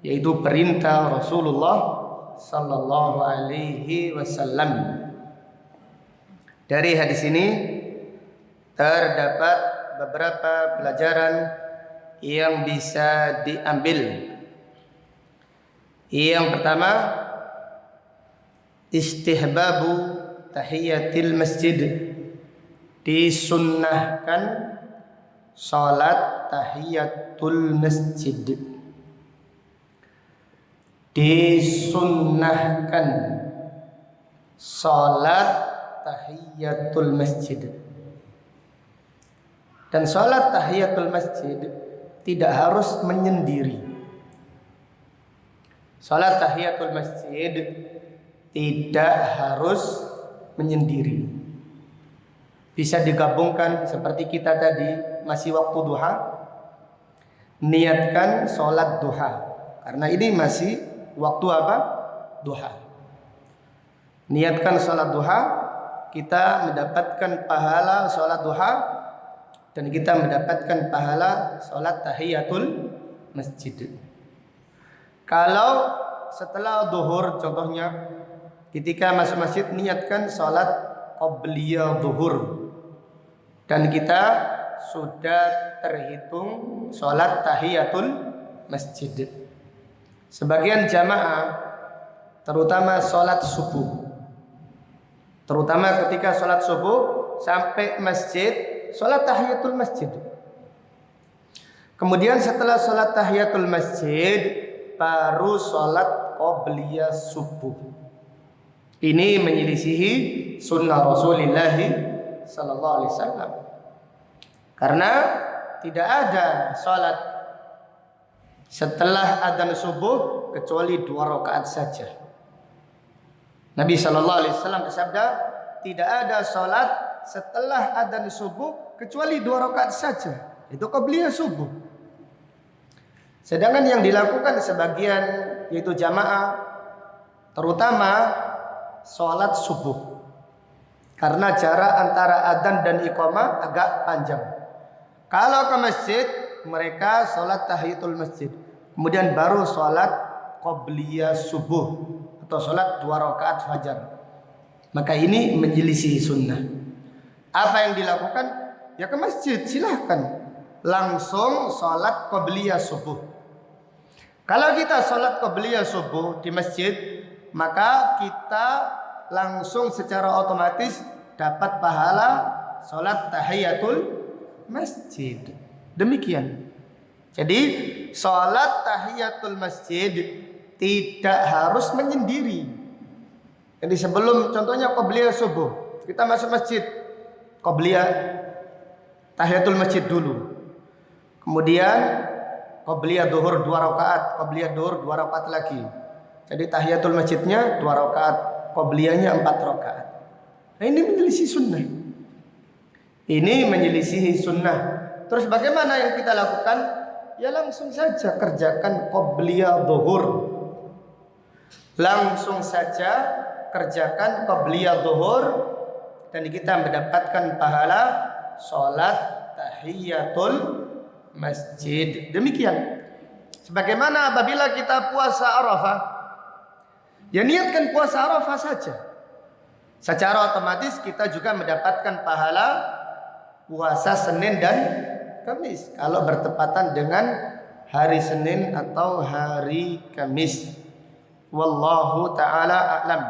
yaitu perintah Rasulullah sallallahu alaihi wasallam. Dari hadis ini terdapat beberapa pelajaran yang bisa diambil. Yang pertama, istihbabu tahiyatil masjid, disunnahkan salat tahiyatul masjid. Disunnahkan salat tahiyatul masjid. Dan salat tahiyatul masjid tidak harus menyendiri. Salat tahiyatul masjid tidak harus menyendiri. Bisa digabungkan seperti kita tadi, masih waktu duha, niatkan salat duha. Karena ini masih waktu apa? Duha. Niatkan salat duha, kita mendapatkan pahala salat duha, dan kita mendapatkan pahala salat tahiyatul masjid. Kalau setelah duhur, contohnya ketika masuk masjid niatkan salat qabliyah duhur, dan kita sudah terhitung salat tahiyatul masjid. Sebagian jamaah, terutama salat subuh, terutama ketika salat subuh sampai masjid, salat tahiyatul masjid. Kemudian setelah salat tahiyatul masjid baru salat qabliyah subuh. Ini menyelisihi sunnah Rasulullah sallallahu alaihi wasallam. Karena tidak ada salat setelah adzan subuh kecuali 2 rakaat saja. Nabi sallallahu alaihi wasallam bersabda, tidak ada salat setelah adzan subuh kecuali 2 rakaat saja. Itu qabliyah subuh. Sedangkan yang dilakukan sebagian yaitu jamaah, terutama sholat subuh, karena jarak antara adzan dan iqamah agak panjang. Kalau ke masjid, mereka sholat tahiyatul masjid, kemudian baru sholat qabliyah subuh atau sholat 2 rakaat fajar. Maka ini menyelisih sunnah. Apa yang dilakukan? Ya ke masjid, silahkan langsung sholat qabliyah subuh. Kalau kita sholat qabliyah subuh di masjid, maka kita langsung secara otomatis dapat pahala sholat tahiyatul masjid. Demikian. Jadi sholat tahiyatul masjid tidak harus menyendiri. Jadi sebelum contohnya qabliyah subuh, kita masuk masjid, qabliyah tahiyatul masjid dulu. Kemudian qabliyah duhur 2 rakaat, qabliyah duhur 2 rakaat lagi. Jadi tahiyatul masjidnya 2 rakaat, qabliyahnya 4 rakaat. Nah, ini menyelisih sunnah. Ini menyelisih sunnah. Terus bagaimana yang kita lakukan? Ya langsung saja kerjakan qabliyah duhur. Langsung saja kerjakan qabliyah duhur, dan kita mendapatkan pahala salat tahiyatul masjid. Demikian. Sebagaimana apabila kita puasa Arafah, ya niatkan puasa Arafah saja. Secara otomatis kita juga mendapatkan pahala puasa Senin dan Kamis kalau bertepatan dengan hari Senin atau hari Kamis. Wallahu taala a'lam.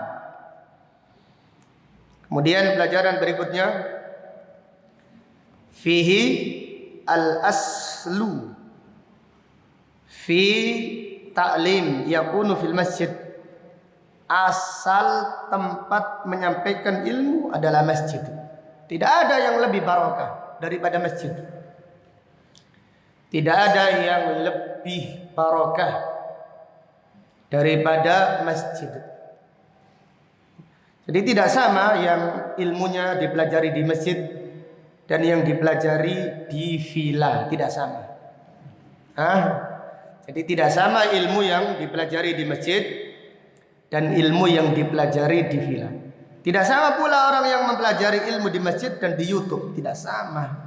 Kemudian pelajaran berikutnya, fihi al-aslu fi ta'lim yakunu fil masjid. Asal tempat menyampaikan ilmu adalah masjid. Tidak ada yang lebih barokah daripada masjid. Tidak ada yang lebih barokah daripada masjid. Jadi tidak sama yang ilmunya dipelajari di masjid dan yang dipelajari di villa, tidak sama. Jadi tidak sama ilmu yang dipelajari di masjid dan ilmu yang dipelajari di villa. Tidak sama pula orang yang mempelajari ilmu di masjid dan di YouTube, tidak sama.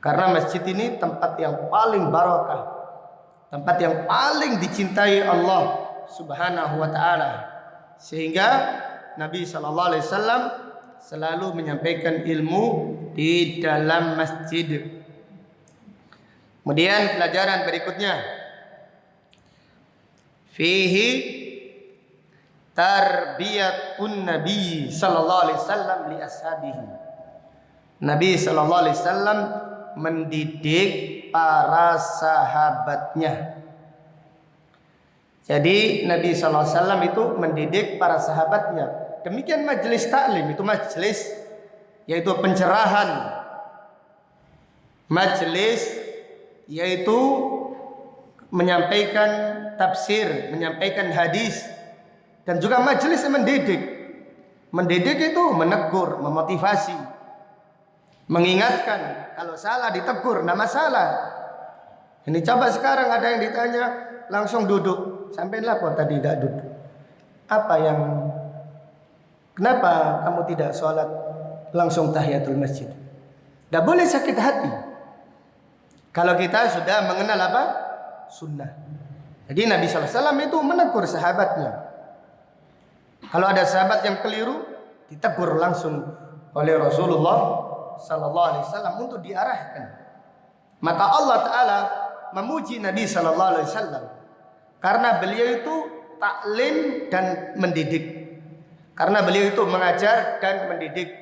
Karena masjid ini tempat yang paling barokah, tempat yang paling dicintai Allah Subhanahu wa taala. Sehingga Nabi sallallahu alaihi wasallam selalu menyampaikan ilmu di dalam masjid. Kemudian pelajaran berikutnya, fihi tarbiyatun Nabi sallallahu alaihi wasallam li ashabihi. Nabi sallallahu alaihi wasallam mendidik para sahabatnya. Jadi Nabi sallallahu alaihi wasallam itu mendidik para sahabatnya. Demikian majelis taklim, itu majelis yaitu pencerahan, majelis yaitu menyampaikan tafsir, menyampaikan hadis, dan juga majelis yang mendidik. Mendidik itu menegur, memotivasi, mengingatkan. Kalau salah ditegur, nama salah. Ini coba sekarang ada yang ditanya langsung duduk, sampai lapor tadi tidak duduk. Kenapa kamu tidak sholat langsung tahiyatul masjid? Tidak boleh sakit hati. Kalau kita sudah mengenal apa? Sunnah. Jadi Nabi SAW itu menegur sahabatnya. Kalau ada sahabat yang keliru, ditegur langsung oleh Rasulullah SAW untuk diarahkan. Maka Allah Ta'ala memuji Nabi SAW karena beliau itu taklim dan mendidik. Karena beliau itu mengajar dan mendidik.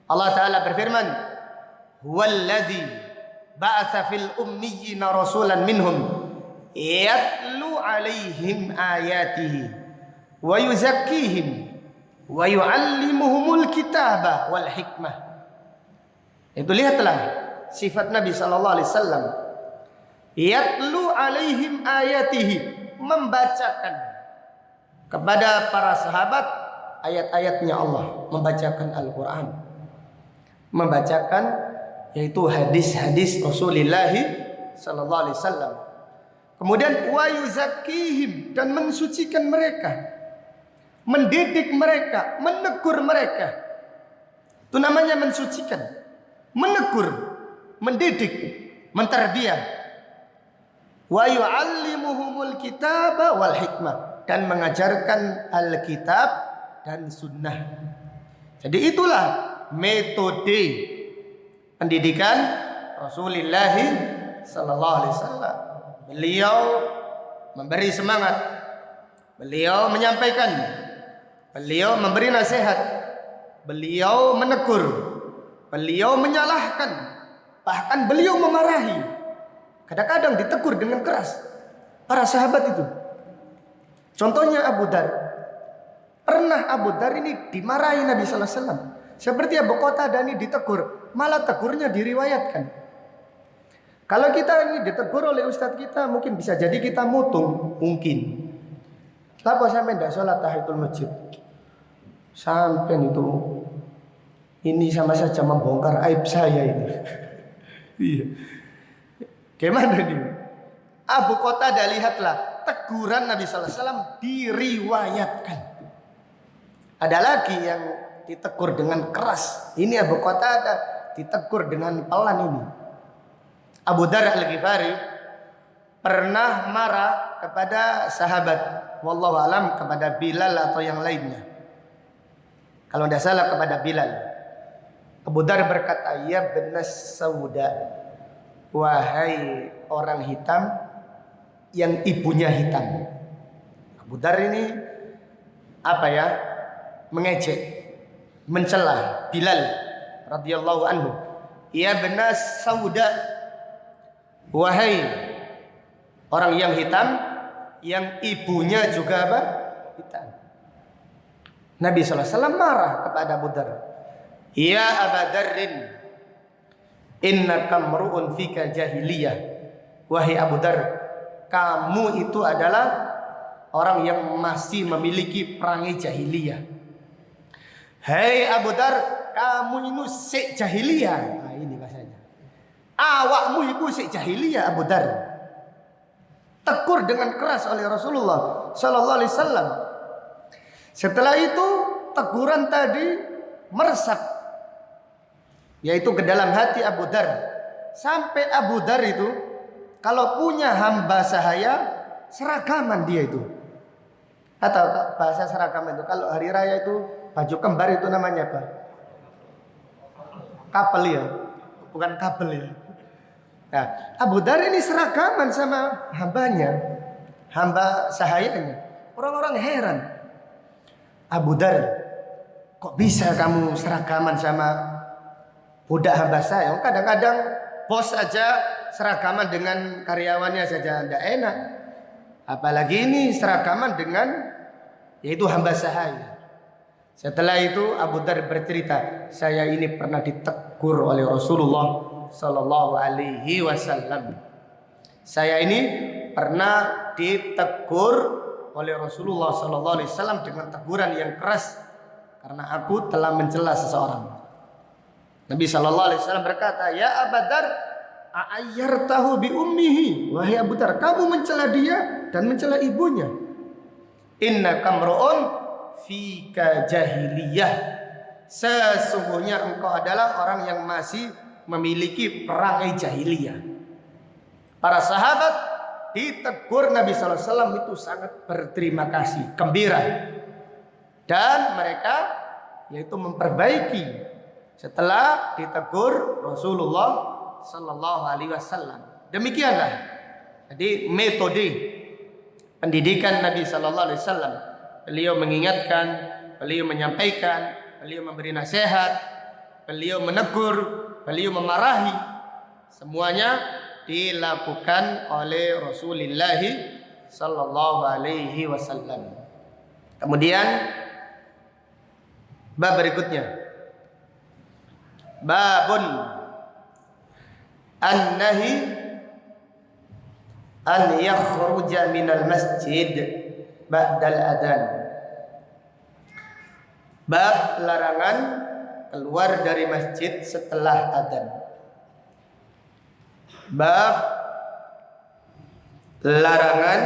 Allah Ta'ala berfirman, "Huwallazi ba'atsa fil ummiyina rasulan minhum yatlu 'alaihim ayatihi wa yuzakkihim wa yu'allimuhumul kitaba wal hikmah." Itu lihatlah sifat Nabi sallallahu alaihi wasallam. Yatlu 'alaihim ayatihi, membacakan kepada para sahabat ayat-ayatnya Allah, membacakan Al-Quran, membacakan yaitu hadis-hadis Rasulullah sallallahu alaihi wasallam. Kemudian wa yuzakkihim, dan mensucikan mereka, mendidik mereka, menegur mereka. Itu namanya mensucikan, menegur, mendidik, mentarbiyah. Wa yu'allimuhumul kitaba wal hikmah, dan mengajarkan Alkitab dan sunnah. Jadi itulah metode pendidikan Rasulullah sallallahu alaihi wasallam. Beliau memberi semangat, beliau menyampaikan, beliau memberi nasihat, beliau menegur, beliau menyalahkan, bahkan beliau memarahi. Kadang-kadang ditegur dengan keras para sahabat itu. Contohnya Abu Dar. Pernah Abu Dar ini dimarahi Nabi sallallahu alaihi wasallam. Seperti Abu Qatadah ini ditegur, malah tegurnya diriwayatkan. Kalau kita ini ditegur oleh ustadz kita, mungkin bisa jadi kita mutung, mungkin. Lalu sampai tidak sholat tahiyatul masjid. Sampai itu, ini sama saja membongkar aib saya ini. Iya. Gimana nih? Abu Qatadah, lihatlah teguran Nabi sallallahu alaihi wasallam diriwayatkan. Ada lagi yang ditegur dengan keras. Ini Abu Qatadah ditegur dengan pelan ini. Abu Dar Al-Ghifari pernah marah kepada sahabat, wallahu alam kepada Bilal atau yang lainnya. Kalau tidak salah kepada Bilal. Abu Dar berkata, "Ya benas sauda, wahai orang hitam yang ibunya hitam." Abu Dar ini mengejek, mencela Bilal radhiyallahu anhu. "Ya benas sauda, wahai orang yang hitam yang ibunya juga hitam." Nabi sallallahu alaihi wasallam marah kepada Abu Dar. "Ya Abu Darrin, innaka mru'un fika jahiliyah." Wahai Abu Dar, kamu itu adalah orang yang masih memiliki perangai jahiliyah. Hei Abu Dar, kamu ini sik jahiliyah. Nah, ini bahasanya. Awakmu itu sik jahiliyah Abu Dar. Tegur dengan keras oleh Rasulullah sallallahu alaihi wasallam. Setelah itu teguran tadi meresap, yaitu ke dalam hati Abu Dar. Sampai Abu Dar itu kalau punya hamba sahaya, seragaman dia itu. Atau bahasa seragaman itu kalau hari raya itu baju kembar itu namanya apa? Kapel ya, bukan kabel ya. Nah, Abu Dar ini seragaman sama hambanya, hamba sahayanya. Orang-orang heran. Abu Dar, kok bisa kamu seragaman sama budak hamba saya? Kadang-kadang bos aja seragaman dengan karyawannya saja tidak enak. Apalagi ini seragaman dengan yaitu hamba sahaya. Setelah itu Abu Dar bercerita, saya ini pernah ditegur oleh Rasulullah sallallahu alaihi wasallam. Saya ini pernah ditegur oleh Rasulullah sallallahu alaihi wasallam dengan teguran yang keras karena aku telah mencela seseorang. Nabi sallallahu alaihi wasallam berkata, "Ya Abu Dar, a'ayyartahu bi ummihi?" Wahai Abu Dar, kamu mencela dia dan mencela ibunya. Inna kamru'un fika jahiliyah. Sesungguhnya engkau adalah orang yang masih memiliki perangai jahiliyah. Para sahabat ditegur Nabi sallallahu alaihi wasallam itu sangat berterima kasih, gembira. Dan mereka yaitu memperbaiki setelah ditegur Rasulullah sallallahu alaihi wasallam. Demikianlah jadi metode pendidikan Nabi sallallahu alaihi wasallam. Beliau mengingatkan, beliau menyampaikan, beliau memberi nasihat, beliau menegur, beliau memarahi. Semuanya dilakukan oleh Rasulullah sallallahu alaihi wasallam. Kemudian bab berikutnya, babun an-nahi an yakhruja minal masjid ba'dal adan. Bab larangan keluar dari masjid setelah adzan. Bab larangan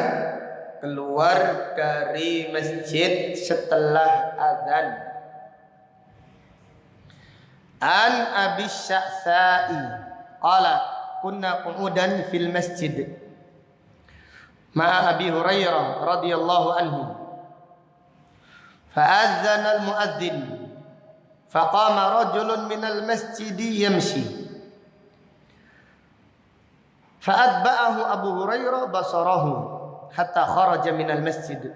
keluar dari masjid setelah adzan. An Abi Sya'sa'i qala kunna qu'udan fil masjid ma'a Abi Hurairah radhiyallahu anhu fa'adzana al-mu'adzin faqama rajulun minal masjidi yamshi fa'atba'ahu Abu Hurairah basarahu hatta kharaja minal masjid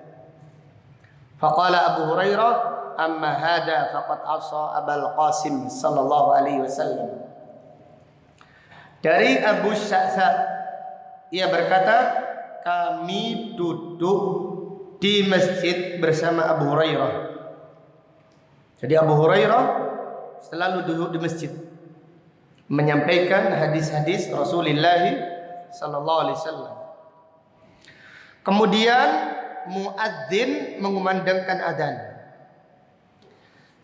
faqala Abu Hurairah amma hada faqad asa Abul Qasim sallallahu alaihi wasallam. Dari Abu Sya'sa ia berkata, kami duduk di masjid bersama Abu Hurairah. Jadi Abu Hurairah selalu duduk di masjid menyampaikan hadis-hadis Rasulullah sallallahu alaihi wasallam. Kemudian muadzin mengumandangkan adzan.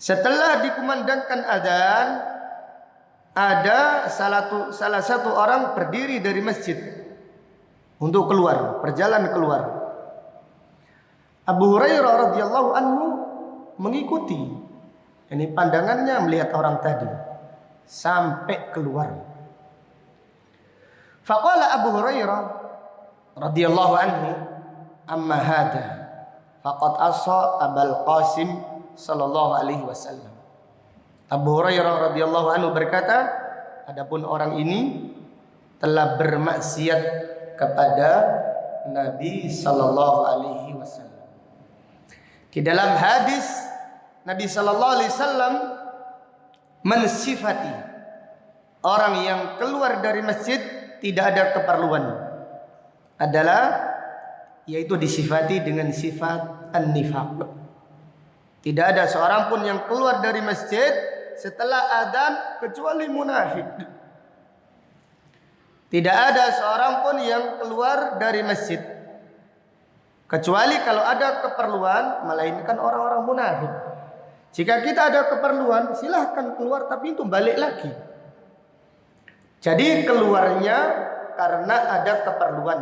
Setelah dikumandangkan adzan, ada salah satu orang berdiri dari masjid untuk keluar, berjalan keluar. Abu Hurairah radhiyallahu anhu mengikuti. Ini pandangannya melihat orang tadi sampai keluar. Faqala Abu Hurairah radhiyallahu anhu, amma hada faqad asa Abul Qasim sallallahu alaihi wasallam. Abu Hurairah radhiyallahu anhu berkata, adapun orang ini telah bermaksiat kepada Nabi sallallahu alaihi wasallam. Di dalam hadis Nabi sallallahu alaihi wasallam mensifati orang yang keluar dari masjid tidak ada keperluan adalah yaitu disifati dengan sifat an-nifaq. Tidak ada seorang pun yang keluar dari masjid setelah adzan kecuali munafik. Tidak ada seorang pun yang keluar dari masjid kecuali kalau ada keperluan, melainkan orang-orang munafik. Jika kita ada keperluan, silahkan keluar, tapi itu balik lagi. Jadi keluarnya karena ada keperluan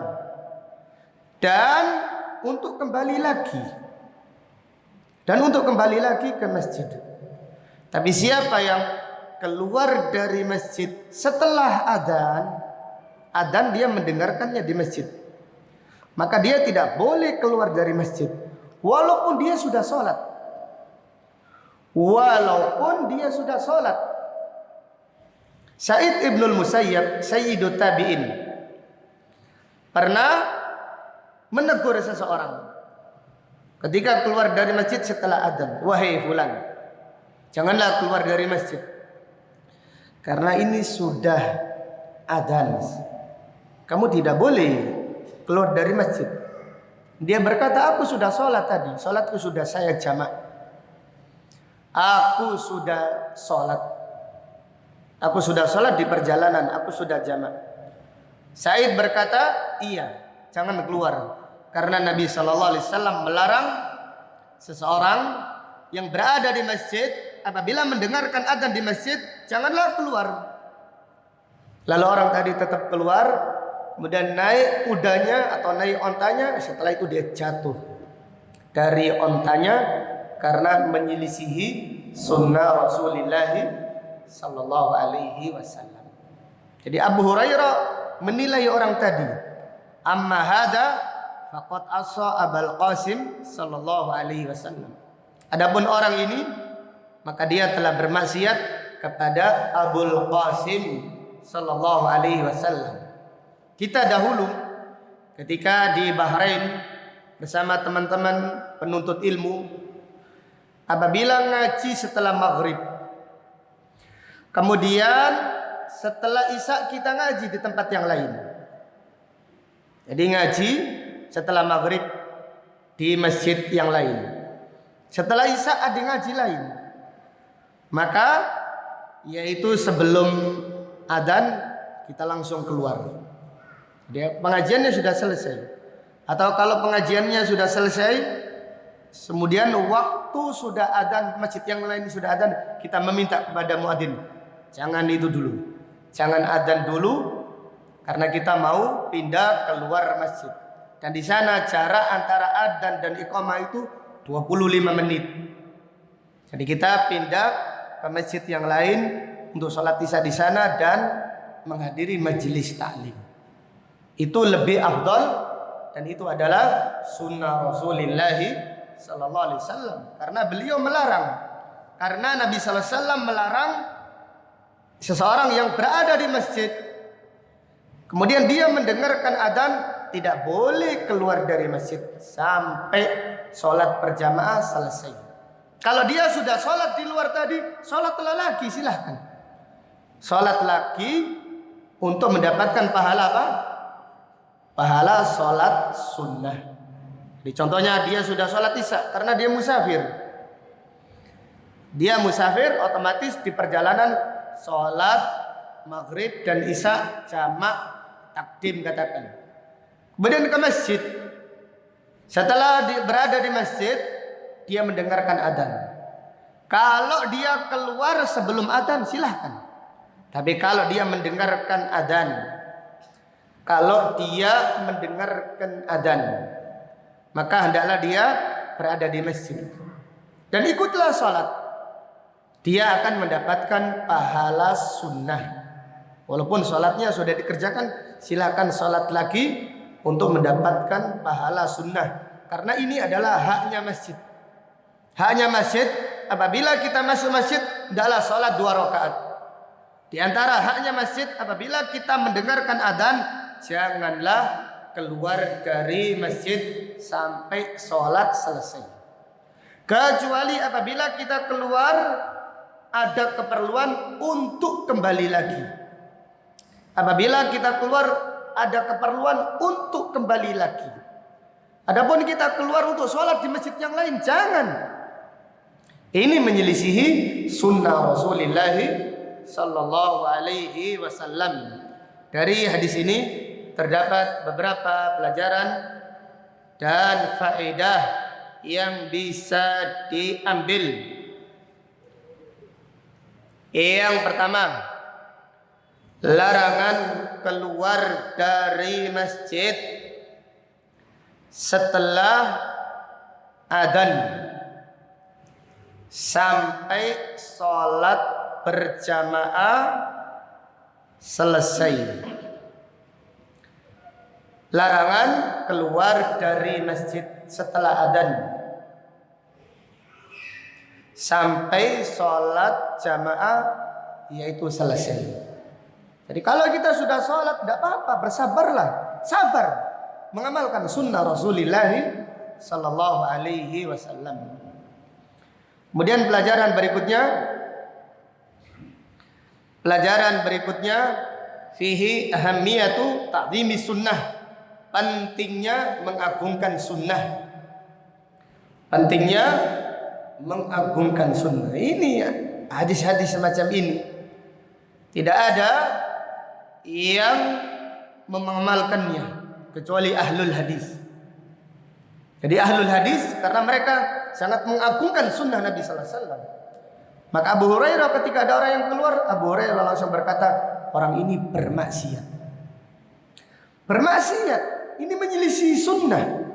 dan untuk kembali lagi. Dan untuk kembali lagi ke masjid. Tapi siapa yang keluar dari masjid setelah adzan dia mendengarkannya di masjid, maka dia tidak boleh keluar dari masjid walaupun dia sudah sholat. Sa'id ibnul Musayyab, Sayyidut Tabi'in, pernah menegur seseorang ketika keluar dari masjid setelah adzan. Wahai fulan, janganlah keluar dari masjid karena ini sudah adzan. Kamu tidak boleh keluar dari masjid. Dia berkata, aku sudah sholat tadi. Sholatku sudah saya jamak. Aku sudah sholat di perjalanan. Aku sudah jamak. Said berkata, iya, jangan keluar. Karena Nabi SAW melarang seseorang yang berada di masjid, apabila mendengarkan adzan di masjid, janganlah keluar. Lalu orang tadi tetap keluar, kemudian naik kudanya atau naik ontanya. Setelah itu dia jatuh dari ontanya karena menyelisihi sunnah Rasulullah sallallahu alaihi wasallam. Jadi Abu Hurairah menilai orang tadi, amma hada faqad asa Abul Qasim sallallahu alaihi wasallam. Adapun orang ini, maka dia telah bermaksiat kepada Abul Qasim sallallahu alaihi wasallam. Kita dahulu ketika di Bahrain bersama teman-teman penuntut ilmu, apabila ngaji setelah maghrib, kemudian setelah isya kita ngaji di tempat yang lain. Jadi ngaji setelah maghrib di masjid yang lain. Setelah isya ada ngaji lain. Maka yaitu sebelum adzan kita langsung keluar. Dia pengajiannya sudah selesai. Atau kalau pengajiannya sudah selesai, kemudian waktu sudah adzan, masjid yang lain sudah adzan, kita meminta kepada muadzin, jangan itu dulu. Jangan adzan dulu karena kita mau pindah keluar masjid. Dan di sana jarak antara adzan dan iqamah itu 25 menit. Jadi kita pindah ke masjid yang lain untuk sholat isya di sana dan menghadiri majelis taklim. Itu lebih afdal dan itu adalah sunnah Rasulullah sallallahu alaihi wasallam, karena beliau melarang. Karena Nabi sallallahu alaihi wasallam melarang seseorang yang berada di masjid kemudian dia mendengarkan adzan, tidak boleh keluar dari masjid sampai sholat berjamaah selesai. Kalau dia sudah sholat di luar tadi, sholatlah lagi, silahkan. Sholat lagi untuk mendapatkan pahala apa? Pahala sholat sunnah. Jadi contohnya dia sudah sholat isya karena dia musafir. Dia musafir, otomatis di perjalanan sholat maghrib dan isya jamak takdim katakan. Kemudian ke masjid. Setelah berada di masjid, dia mendengarkan adzan. Kalau dia keluar sebelum adzan silahkan. Tapi kalau dia mendengarkan adzan, maka hendaklah dia berada di masjid dan ikutlah sholat. Dia akan mendapatkan pahala sunnah. Walaupun sholatnya sudah dikerjakan, silakan sholat lagi untuk mendapatkan pahala sunnah. Karena ini adalah haknya masjid. Haknya masjid, apabila kita masuk masjid, hendaklah sholat 2 rakaat. Di antara haknya masjid, apabila kita mendengarkan adzan, janganlah keluar dari masjid sampai sholat selesai. Kecuali apabila kita keluar ada keperluan untuk kembali lagi. Apabila kita keluar ada keperluan untuk kembali lagi. Adapun kita keluar untuk sholat di masjid yang lain, jangan. Ini menyelisihi sunnah Rasulullah sallallahu alaihi wasallam. Dari hadis ini terdapat beberapa pelajaran dan faedah yang bisa diambil Yang pertama, larangan keluar dari masjid setelah adzan sampai sholat berjamaah selesai. Larangan keluar dari masjid setelah adzan sampai sholat jamaah yaitu selesai. Jadi kalau kita sudah sholat tidak apa-apa, bersabarlah, sabar mengamalkan sunnah Rasulullah sallallahu alaihi wasallam. Kemudian pelajaran berikutnya fihi ahammiyatu ta'zimi sunnah, pentingnya mengagungkan sunnah. Pentingnya mengagungkan sunnah. Ini ya, hadis-hadis semacam ini tidak ada yang mengamalkannya kecuali ahlul hadis. Jadi ahlul hadis karena mereka sangat mengagungkan sunnah Nabi sallallahu alaihi wasallam. Maka Abu Hurairah ketika ada orang yang keluar, Abu Hurairah langsung berkata, orang ini bermaksiat. Bermaksiat, ini menyelisih sunnah.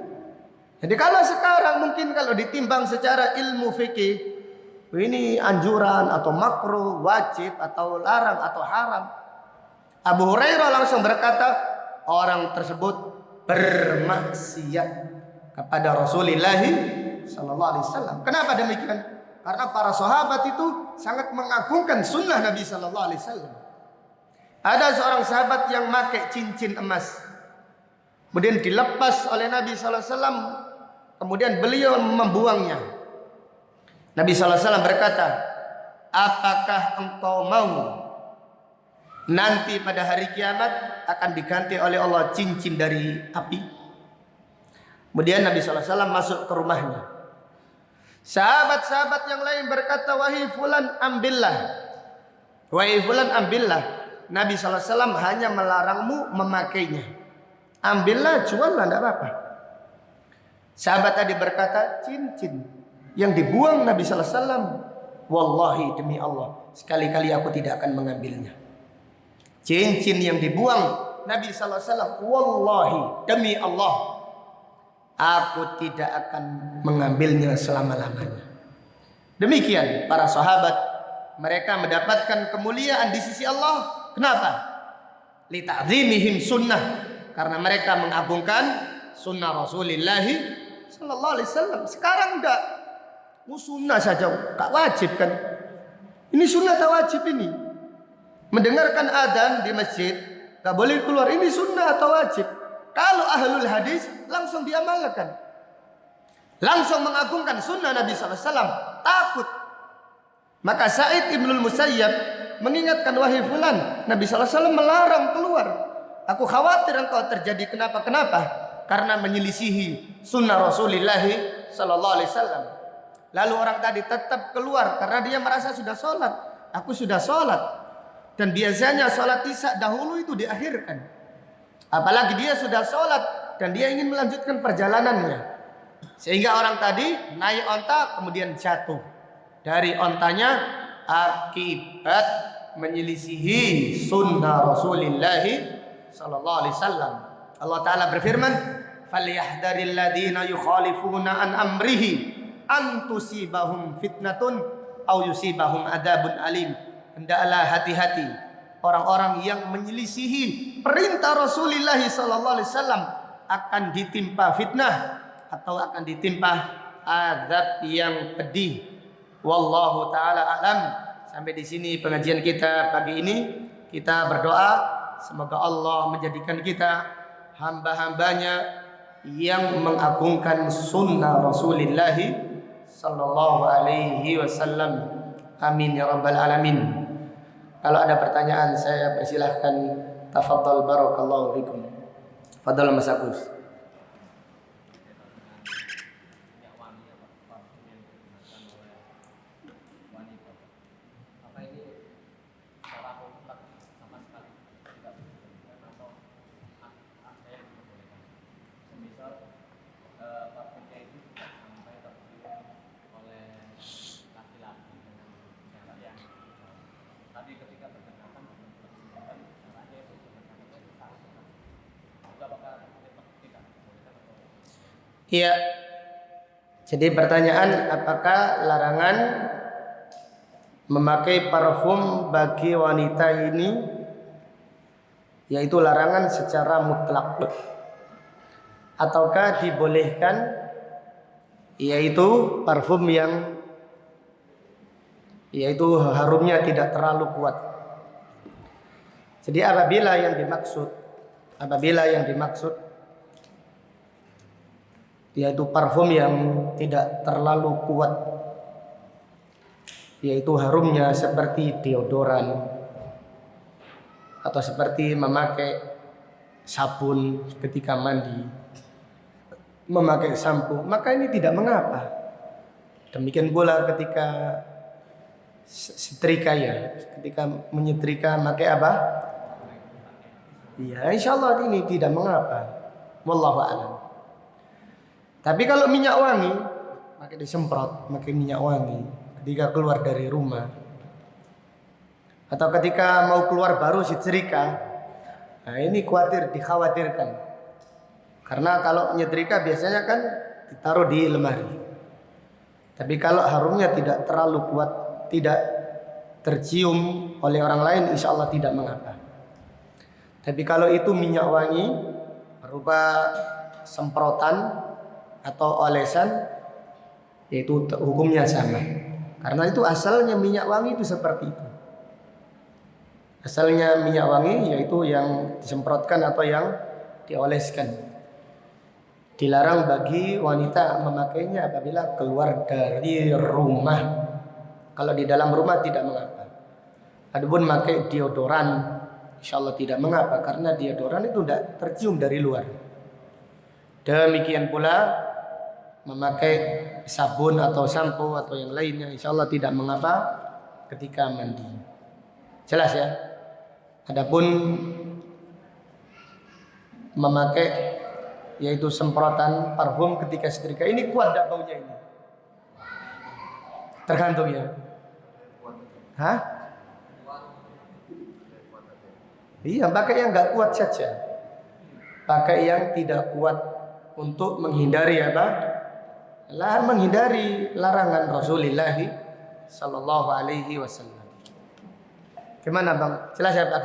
Jadi kalau sekarang mungkin kalau ditimbang secara ilmu fikih, ini anjuran atau makruh, wajib atau larang atau haram, Abu Hurairah langsung berkata, orang tersebut bermaksiat kepada Rasulullah sallallahu alaihi wasallam. Kenapa demikian? Karena para sahabat itu sangat mengagungkan sunnah Nabi sallallahu alaihi wasallam. Ada seorang sahabat yang pakai cincin emas, kemudian dilepas oleh Nabi sallallahu alaihi wasallam, kemudian beliau membuangnya. Nabi sallallahu alaihi wasallam berkata, apakah engkau mau nanti pada hari kiamat akan diganti oleh Allah cincin dari api? Kemudian Nabi sallallahu alaihi wasallam masuk ke rumahnya. Sahabat-sahabat yang lain berkata, wahai fulan ambillah. Wahai fulan ambillah. Nabi sallallahu alaihi wasallam hanya melarangmu memakainya. Ambillah, juallah, tidak apa-apa. Sahabat tadi berkata, cincin yang dibuang Nabi sallallahu alaihi wasallam, wallahi demi Allah, sekali-kali aku tidak akan mengambilnya. Cincin yang dibuang Nabi sallallahu alaihi wasallam, wallahi demi Allah, aku tidak akan mengambilnya selama-lamanya. Demikian para sahabat, mereka mendapatkan kemuliaan di sisi Allah. Kenapa? Li ta'zimihim sunnah, karena mereka mengagungkan sunnah Rasulullah sallallahu alaihi wasallam. Sekarang enggak, sunnah saja tak wajib kan? Ini sunnah tak wajib ini. Mendengarkan adzan di masjid tak boleh keluar, ini sunnah atau wajib? Kalau ahlul hadis langsung diamalkan, langsung mengagungkan sunnah Nabi sallallahu alaihi wasallam, takut. Maka Sa'id ibnul Musayyab mengingatkan, wahai fulan, Nabi sallallahu alaihi wasallam melarang keluar. Aku khawatir engkau terjadi kenapa-kenapa karena menyelisihi sunnah Rasulullah sallallahu alaihi wasallam. Lalu orang tadi tetap keluar karena dia merasa sudah sholat. Aku sudah sholat, dan biasanya sholat isya dahulu itu diakhirkan. Apalagi dia sudah sholat dan dia ingin melanjutkan perjalanannya. Sehingga orang tadi naik onta kemudian jatuh dari ontanya akibat menyelisihi sunnah Rasulullah sallallahu alaihi wasallam. Allah Ta'ala berfirman, falyahdharil ladzina yukhalifuna an amrihi an tusibahum fitnatun aw yusibahum adzabun alim. Hendaklah hati-hati orang-orang yang menyelisihi perintah Rasulullah sallallahu alaihi wasallam akan ditimpa fitnah atau akan ditimpa azab yang pedih. Wallahu taala alam. Sampai di sini pengajian kita pagi ini. Kita berdoa semoga Allah menjadikan kita hamba-hambanya yang mengagungkan sunnah Rasulullah sallallahu alaihi wasallam. Amin ya rabbal alamin. Kalau ada pertanyaan saya persilahkan. Tafadhal barakallahu fikum. Fadhal Mas Agus. Iya. Jadi pertanyaan, apakah larangan memakai parfum bagi wanita ini yaitu larangan secara mutlak ataukah dibolehkan, yaitu parfum yang yaitu harumnya tidak terlalu kuat. Jadi apabila yang dimaksud yaitu parfum yang tidak terlalu kuat, yaitu harumnya seperti deodoran atau seperti memakai sabun ketika mandi, memakai sampo, maka ini tidak mengapa. Demikian pula ketika setrika, ya, ketika menyetrika pakai apa? Ya, insyaallah ini tidak mengapa. Wallahu a'lam. Tapi kalau minyak wangi, pakai disemprot, pakai minyak wangi ketika keluar dari rumah atau ketika mau keluar baru setrika, nah ini dikhawatirkan. Karena kalau nyetrika biasanya kan ditaruh di lemari. Tapi kalau harumnya tidak terlalu kuat, tidak tercium oleh orang lain, insya Allah tidak mengapa. Tapi kalau itu minyak wangi berupa semprotan atau olesan, yaitu hukumnya sama. Karena itu asalnya minyak wangi itu seperti itu. Asalnya minyak wangi yaitu yang disemprotkan atau yang dioleskan. Dilarang bagi wanita memakainya apabila keluar dari rumah. Kalau di dalam rumah tidak mengapa. Adapun memakai deodoran, insyaallah tidak mengapa karena deodoran itu tidak tercium dari luar. Demikian pula memakai sabun atau sampo atau yang lainnya, insyaallah tidak mengapa ketika mandi. Jelas ya? Adapun memakai yaitu semprotan parfum ketika setrika, ini kuat tak baunya ini? Tergantung ya. Hah? Iya, pakai yang enggak kuat saja. Pakai yang tidak kuat untuk menghindari apa? Menghindari larangan Rasulullah sallallahu alaihi wasallam. Gimana Bang? Jelas ya Pak?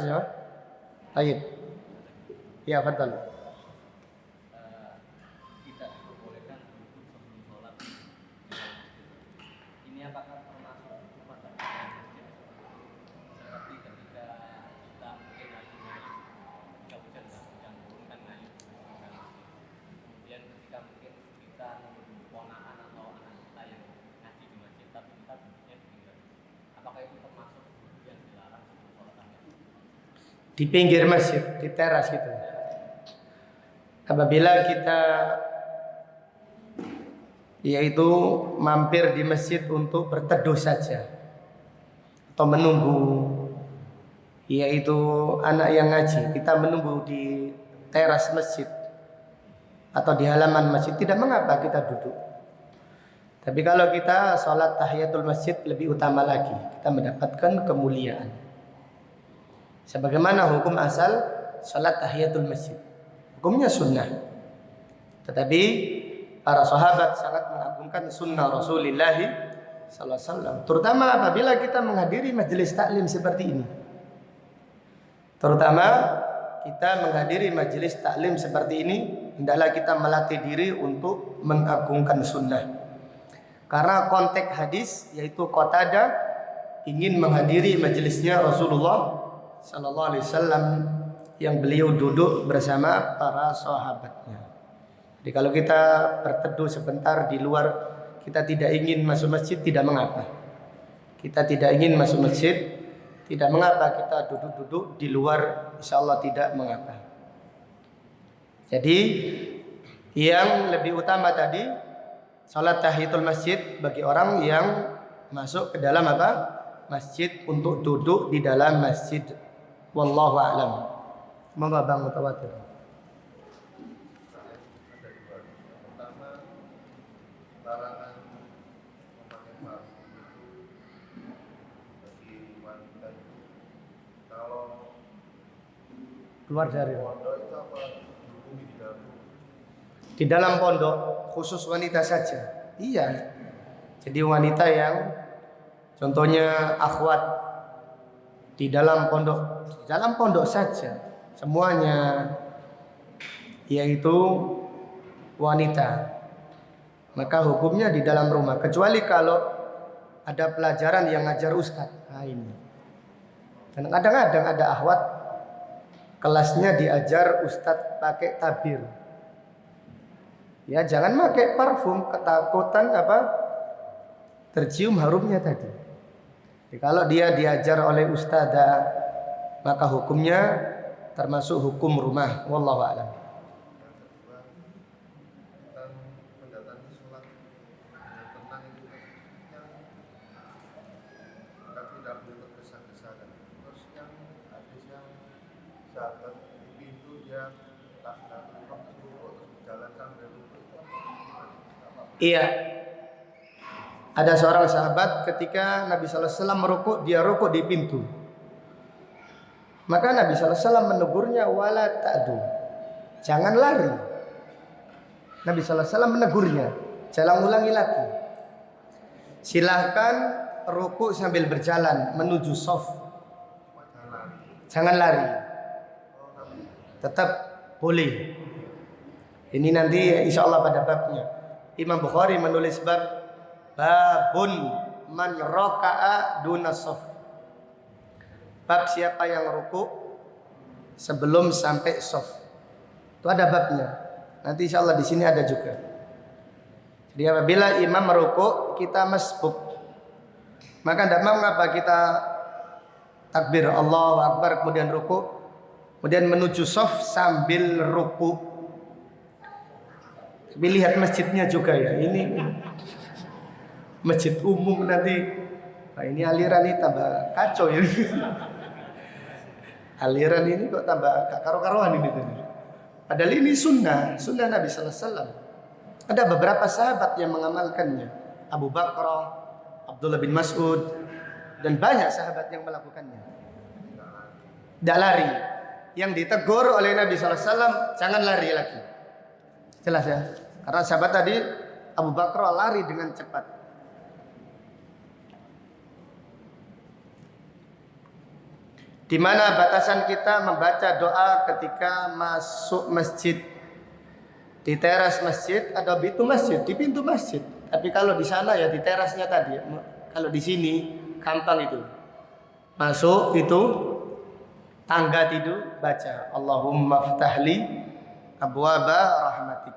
Baik. Ya, betul. Kita diperbolehkan duduk sebelum sholat. Ini apakah termasuk hukuman bagi masjid? Seperti ketika kita mungkin lagi naik, ketika hujan turun kan naik. Kemudian ketika mungkin kita nunggu ponakan atau anak kita yang ngaji di masjid, tapi kita duduknya di pinggir. Apakah itu termasuk yang dilarang sebelum sholat tahajud? Di pinggir masjid, di teras gitu. Apabila kita yaitu mampir di masjid untuk berteduh saja atau menunggu yaitu anak yang ngaji, kita menunggu di teras masjid atau di halaman masjid, tidak mengapa kita duduk. Tapi kalau kita sholat tahiyatul masjid lebih utama lagi, kita mendapatkan kemuliaan. Sebagaimana hukum asal sholat tahiyatul masjid, hukumnya sunnah. Tetapi para sahabat sangat mengagungkan sunnah Rasulullah sallallahu alaihi wasallam, terutama apabila kita menghadiri majelis taklim seperti ini. Terutama kita menghadiri majelis taklim seperti ini, hendaklah kita melatih diri untuk mengagungkan sunnah. Karena konteks hadis yaitu Qatadah ingin menghadiri majelisnya Rasulullah sallallahu alaihi wasallam yang beliau duduk bersama para sahabatnya. Jadi kalau kita berteduh sebentar di luar, kita tidak ingin masuk masjid, tidak mengapa. Kita tidak ingin masuk masjid, tidak mengapa kita duduk-duduk di luar, insyaallah tidak mengapa. Jadi yang lebih utama tadi salat tahiyatul masjid bagi orang yang masuk ke dalam apa? Masjid, untuk duduk di dalam masjid. Wallahu a'lam. Semoga Bang mutawatir. keluar dari di dalam pondok khusus wanita saja. Iya. Jadi wanita yang contohnya akhwat di dalam pondok saja semuanya, yaitu wanita. Maka hukumnya di dalam rumah, kecuali kalau ada pelajaran yang ngajar ustadz. Nah ini. Dan kadang-kadang ada akhwat kelasnya diajar ustadz pakai tabir. Ya jangan pakai parfum, ketakutan tercium harumnya tadi. Jadi, kalau dia diajar oleh ustadzah, maka hukumnya termasuk hukum rumah. Wallahu a'lam. Iya. Ada seorang sahabat ketika Nabi sallallahu alaihi wasallam merukuk, dia rukuk di pintu. Maka Nabi sallallahu alaihi wasallam menegurnya, wala ta'du. Jangan lari. Nabi sallallahu alaihi wasallam menegurnya, jangan ulangi lagi. Silahkan rukuk sambil berjalan menuju shaf. Jangan lari. Tetap boleh. Ini nanti insyaallah pada babnya. Imam Bukhari menulis babun man raka'a duna shaf. Bab siapa yang rukuk sebelum sampai shaf. Itu ada babnya. Nanti insyaallah di sini ada juga. Jadi apabila imam merukuk kita masbuk, maka tidak mau ngapa kita takbir Allahu Akbar kemudian rukuk, kemudian menuju shaf sambil rukuk. Tapi lihat masjidnya juga ya. Ini masjid umum nanti. Nah, ini aliran ini tambah kacau ya. Aliran ini kok tambah karo-karoan ini tadi. Padahal ini sunnah Nabi sallallahu alaihi wasallam. Ada beberapa sahabat yang mengamalkannya. Abu Bakar, Abdullah bin Mas'ud, dan banyak sahabat yang melakukannya. Tidak lari. Yang ditegur oleh Nabi sallallahu alaihi wasallam, jangan lari lagi. Jelas ya? Karena sahabat tadi Abu Bakar lari dengan cepat. Di mana batasan kita membaca doa ketika masuk masjid? Di teras masjid atau pintu masjid? Di pintu masjid. Tapi kalau di sana ya di terasnya tadi. Kalau di sini gampang itu. Masuk itu tangga itu baca Allahumma ftahli abwaba rahmatik.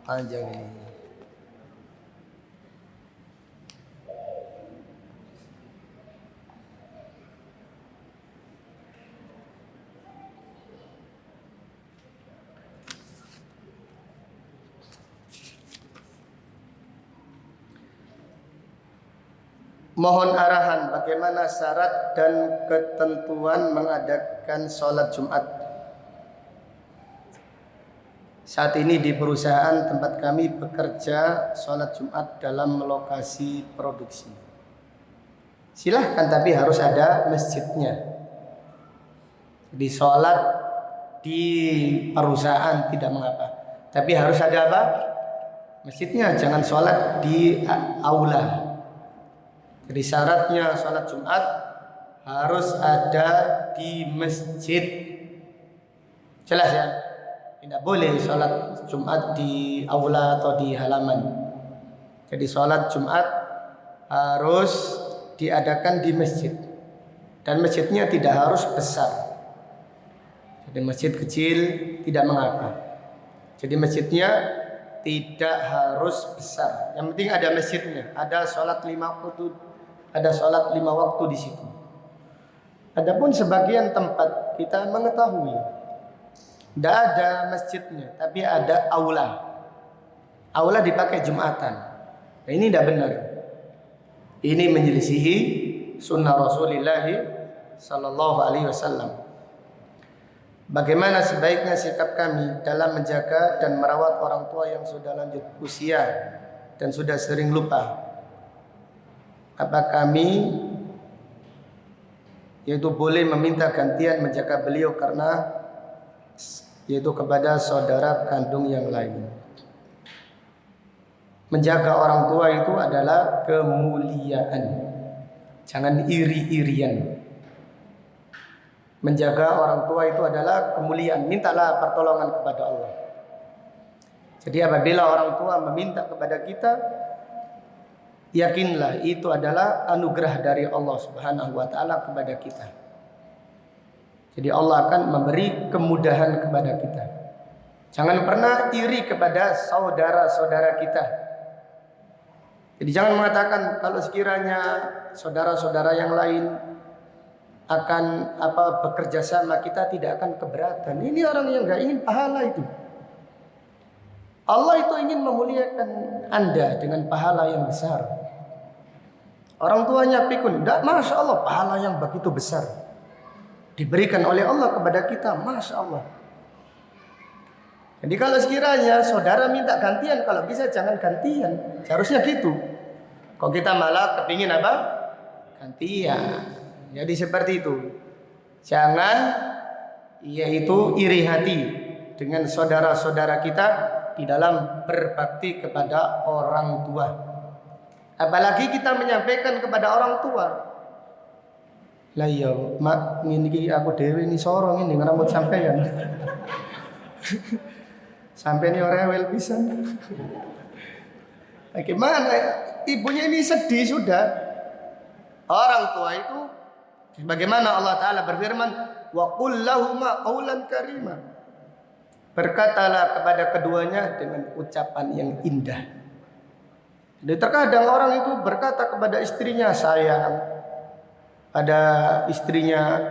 Panjang ini. Mohon arahan bagaimana syarat dan ketentuan mengadakan sholat Jumat. Saat ini di perusahaan tempat kami bekerja sholat Jumat dalam lokasi produksi. Silahkan tapi harus ada masjidnya. Jadi sholat di perusahaan tidak mengapa. Tapi harus ada apa? Masjidnya, jangan sholat di aula. Jadi syaratnya sholat Jumat harus ada di masjid. Jelas ya? Tidak boleh sholat Jumat di aula atau di halaman. Jadi sholat Jumat harus diadakan di masjid. Dan masjidnya tidak harus besar. Jadi masjid kecil tidak mengapa. Jadi masjidnya tidak harus besar. Yang penting ada masjidnya. Ada sholat 5 waktu di situ. Adapun sebagian tempat kita mengetahui tidak ada masjidnya, tapi ada aula. Aula dipakai Jumatan. Nah, ini tidak benar. Ini menyelisihi sunnah Rasulullah sallallahu alaihi wasallam. Bagaimana sebaiknya sikap kami dalam menjaga dan merawat orang tua yang sudah lanjut usia dan sudah sering lupa? Apa kami yaitu boleh meminta gantian menjaga beliau karena yaitu kepada saudara kandung yang lain. Menjaga orang tua itu adalah kemuliaan. Jangan iri-irian. Menjaga orang tua itu adalah kemuliaan. Mintalah pertolongan kepada Allah. Jadi apabila orang tua meminta kepada kita, yakinlah itu adalah anugerah dari Allah Subhanahu wa taala kepada kita. Jadi Allah akan memberi kemudahan kepada kita. Jangan pernah iri kepada saudara-saudara kita. Jadi jangan mengatakan kalau sekiranya saudara-saudara yang lain akan bekerja sama, kita tidak akan keberatan. Ini orang yang enggak ingin pahala itu. Allah itu ingin memuliakan Anda dengan pahala yang besar. Orang tuanya pikun, enggak, Masya Allah, pahala yang begitu besar diberikan oleh Allah kepada kita, Masya Allah. Jadi kalau sekiranya saudara minta gantian, kalau bisa jangan gantian. Seharusnya gitu. Kok kita malah kepingin apa? Gantian. Jadi seperti itu. Jangan yaitu iri hati dengan saudara-saudara kita di dalam berbakti kepada orang tua. Apalagi kita menyampaikan kepada orang tua. Lah iya, mak ngene iki aku dhewe ini sorong ini ngrambut sampean. Sampai ini orang rewel pisan. Bagaimana ya? Ibunya ini sedih sudah. Orang tua itu bagaimana Allah Ta'ala berfirman, wa qul lahuma qawlan karima. Berkatalah kepada keduanya dengan ucapan yang indah. Jadi terkadang orang itu berkata kepada istrinya sayang, pada istrinya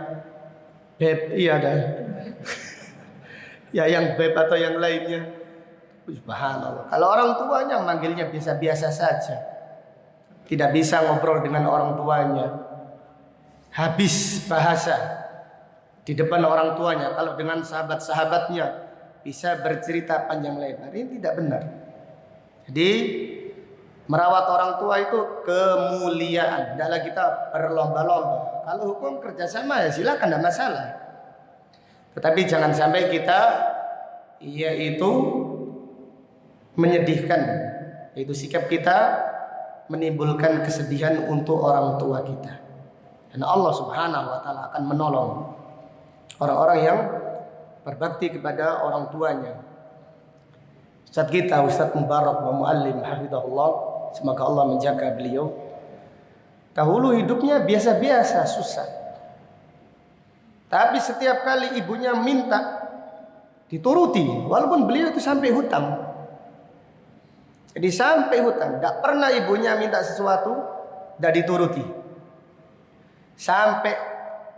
beb, iya dah. Ya yang beb atau yang lainnya. Subhanallah. Kalau orang tuanya manggilnya biasa-biasa saja. Tidak bisa ngobrol dengan orang tuanya. Habis bahasa di depan orang tuanya. Kalau dengan sahabat-sahabatnya bisa bercerita panjang lebar. Ini tidak benar. Jadi merawat orang tua itu kemuliaan. Tidaklah kita berlomba-lomba. Kalau hukum kerjasama ya silakan, tidak masalah. Tetapi jangan sampai kita yaitu menyedihkan, yaitu sikap kita menimbulkan kesedihan untuk orang tua kita. Dan Allah Subhanahu wa taala akan menolong orang-orang yang berbakti kepada orang tuanya. Ustaz kita, Ustaz Mubarak wa Muallim hafizahullah, semoga Allah menjaga beliau. Dahulu hidupnya biasa-biasa, susah. Tapi setiap kali ibunya minta dituruti, walaupun beliau itu sampai hutang. Jadi sampai hutang, tidak pernah ibunya minta sesuatu tidak dituruti. Sampai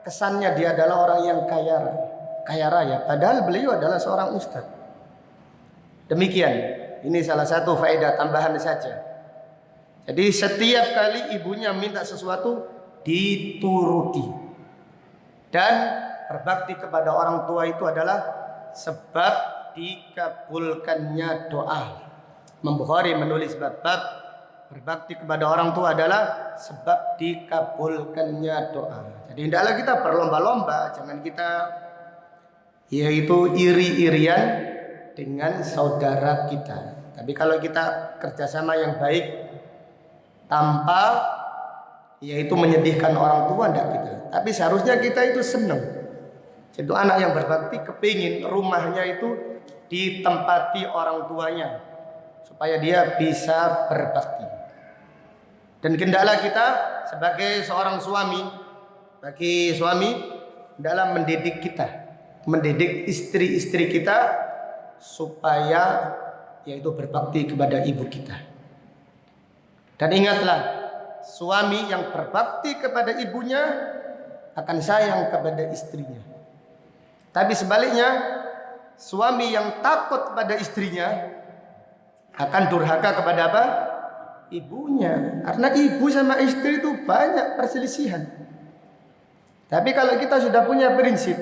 kesannya dia adalah orang yang kaya raya, padahal beliau adalah seorang ustaz. Demikian, ini salah satu faedah tambahan saja. Jadi setiap kali ibunya minta sesuatu dituruti. Dan berbakti kepada orang tua itu adalah sebab dikabulkannya doa. Imam Bukhari menulis bab berbakti kepada orang tua adalah sebab dikabulkannya doa. Jadi hendaklah kita berlomba-lomba, jangan kita yaitu iri-irian dengan saudara kita. Tapi kalau kita kerjasama yang baik tanpa yaitu menyedihkan orang tua, tidak kita. Tapi seharusnya kita itu senang. Jadi anak yang berbakti kepingin rumahnya itu ditempati orang tuanya supaya dia bisa berbakti. Dan hendaklah kita sebagai seorang suami, bagi suami dalam mendidik kita, mendidik istri-istri kita supaya yaitu berbakti kepada ibu kita. Dan ingatlah, suami yang berbakti kepada ibunya akan sayang kepada istrinya. Tapi sebaliknya, suami yang takut pada istrinya akan durhaka kepada apa? Ibunya. Karena ibu sama istri itu banyak perselisihan. Tapi kalau kita sudah punya prinsip,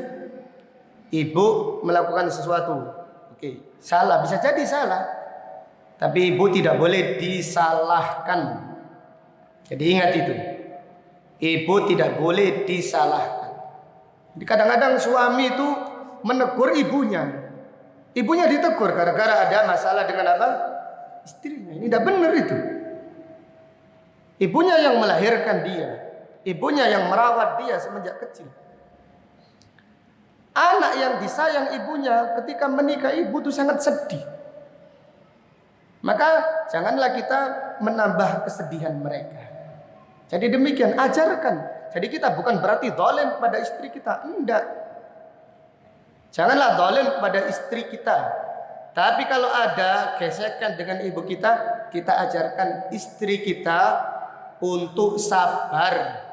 ibu melakukan sesuatu, oke, salah, bisa jadi salah, tapi ibu tidak boleh disalahkan. Jadi ingat itu, ibu tidak boleh disalahkan. Jadi kadang-kadang suami itu menegur ibunya. Ibunya ditegur gara-gara ada masalah dengan apa? Istrinya. Ini tidak benar itu. Ibunya yang melahirkan dia. Ibunya yang merawat dia semenjak kecil. Anak yang disayang ibunya ketika menikah ibu itu sangat sedih. Maka janganlah kita menambah kesedihan mereka. Jadi demikian, ajarkan. Jadi kita bukan berarti zalim pada istri kita. Enggak. Janganlah zalim pada istri kita. Tapi kalau ada gesekan dengan ibu kita, kita ajarkan istri kita untuk sabar.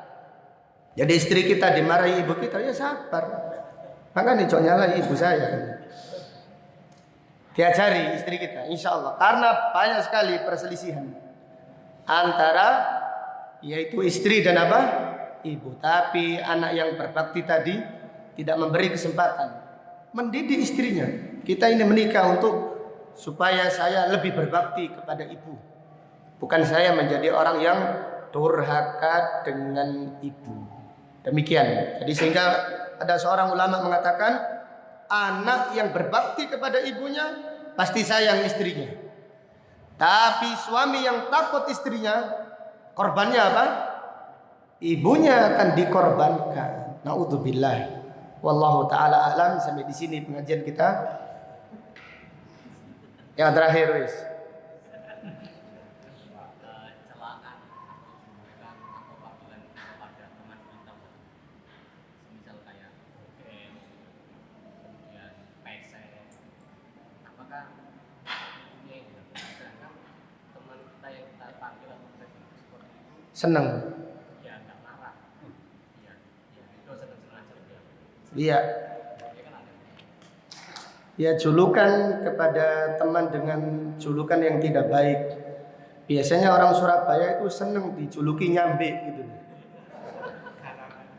Jadi istri kita dimarahi ibu kita, ya sabar. Makanya jangan nyalahi ibu saya. Diajari istri kita, insya Allah. Karena banyak sekali perselisihan antara yaitu istri dan apa? Ibu. Tapi anak yang berbakti tadi tidak memberi kesempatan mendidik istrinya. Kita ini menikah untuk supaya saya lebih berbakti kepada ibu. Bukan saya menjadi orang yang durhaka dengan ibu. Demikian. Jadi sehingga ada seorang ulama mengatakan anak yang berbakti kepada ibunya pasti sayang istrinya. Tapi suami yang takut istrinya, korbannya apa? Ibunya akan dikorbankan. Naudzubillah. Wallahu taala alam. Sampai di sini pengajian kita. Yang terakhir, wis. Celaan atau julukan atau panggilan kepada teman kita, semisal kayak game, kemudian PC, apakah ini sedangkan teman kita yang kita panggil atau kita julukan seperti itu Senang. ya nggak marah, ya itu senang-senang aja dia, Iya. ya kan ada. Ya, julukan kepada teman dengan julukan yang tidak baik. Biasanya orang Surabaya itu senang dijuluki nyambe gitu.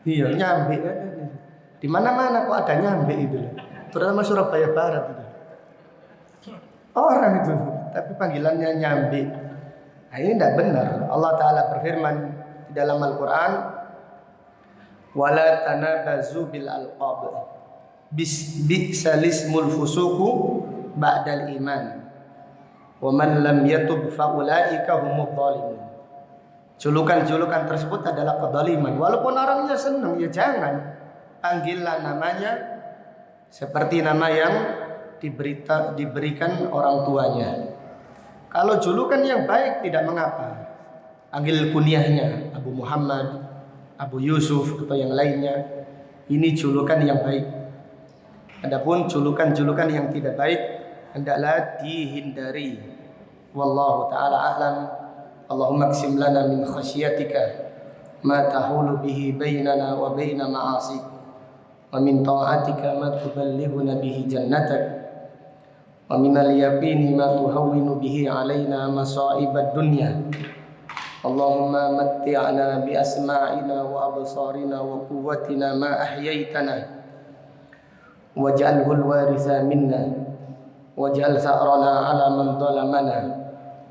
Iya, nyambe kan. Di mana-mana kok ada nyambe itu. Terutama Surabaya Barat itu. Orang itu, tapi panggilannya nyambe. Nah, ini tidak benar. Allah Ta'ala berfirman di dalam Al-Quran, wala tanabazu bil alqab bi'salismul fusuku ba'dal iman wa man lam yatub faulaika humudz zalimun. Julukan-julukan tersebut adalah kezaliman. Walaupun orangnya senang, ya jangan panggillah namanya seperti nama yang diberikan orang tuanya. Kalau julukan yang baik tidak mengapa. Panggil kunyahnya Abu Muhammad, Abu Yusuf atau yang lainnya. Ini julukan yang baik. Adapun julukan-julukan yang tidak baik hendaklah dihindari. Wallahu taala a'lam. Allahumma qsim lana min khasyatika ma tahulu bihi bainana wa baina ma'asik wa min ta'atika ma tuballighuna bihi jannatak wa min al-yaqini ma tuhawwinu bihi 'alaina masa'ibad dunya. Allahumma matti'na bi asma'ina wa absarina wa quwwatina ma ahyaitana waj'alhu al-waritha minna waj'al sa'rana 'ala man zalamana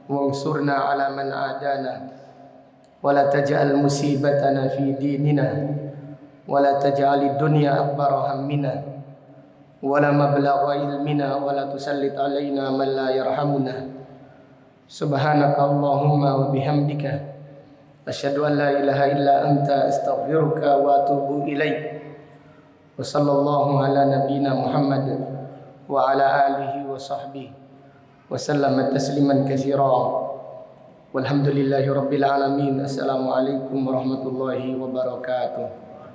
wansurna 'ala man 'adana wa la taj'al musibatana fi dinina wa la taj'alid dunya akbara hammina wa la mablagha ilmina wa la tusallit 'alaina man la yarhamuna. Subhanaka Allahumma wa bihamdika asyhadu an la ilaha illa anta astaghfiruka wa atubu ilaik. Wa sallallahu ala nabiyyina Muhammad wa ala alihi wa sahbihi wa sallama tasliman katsira. Walhamdulillahi rabbil alamin. Assalamualaikum warahmatullahi wabarakatuh.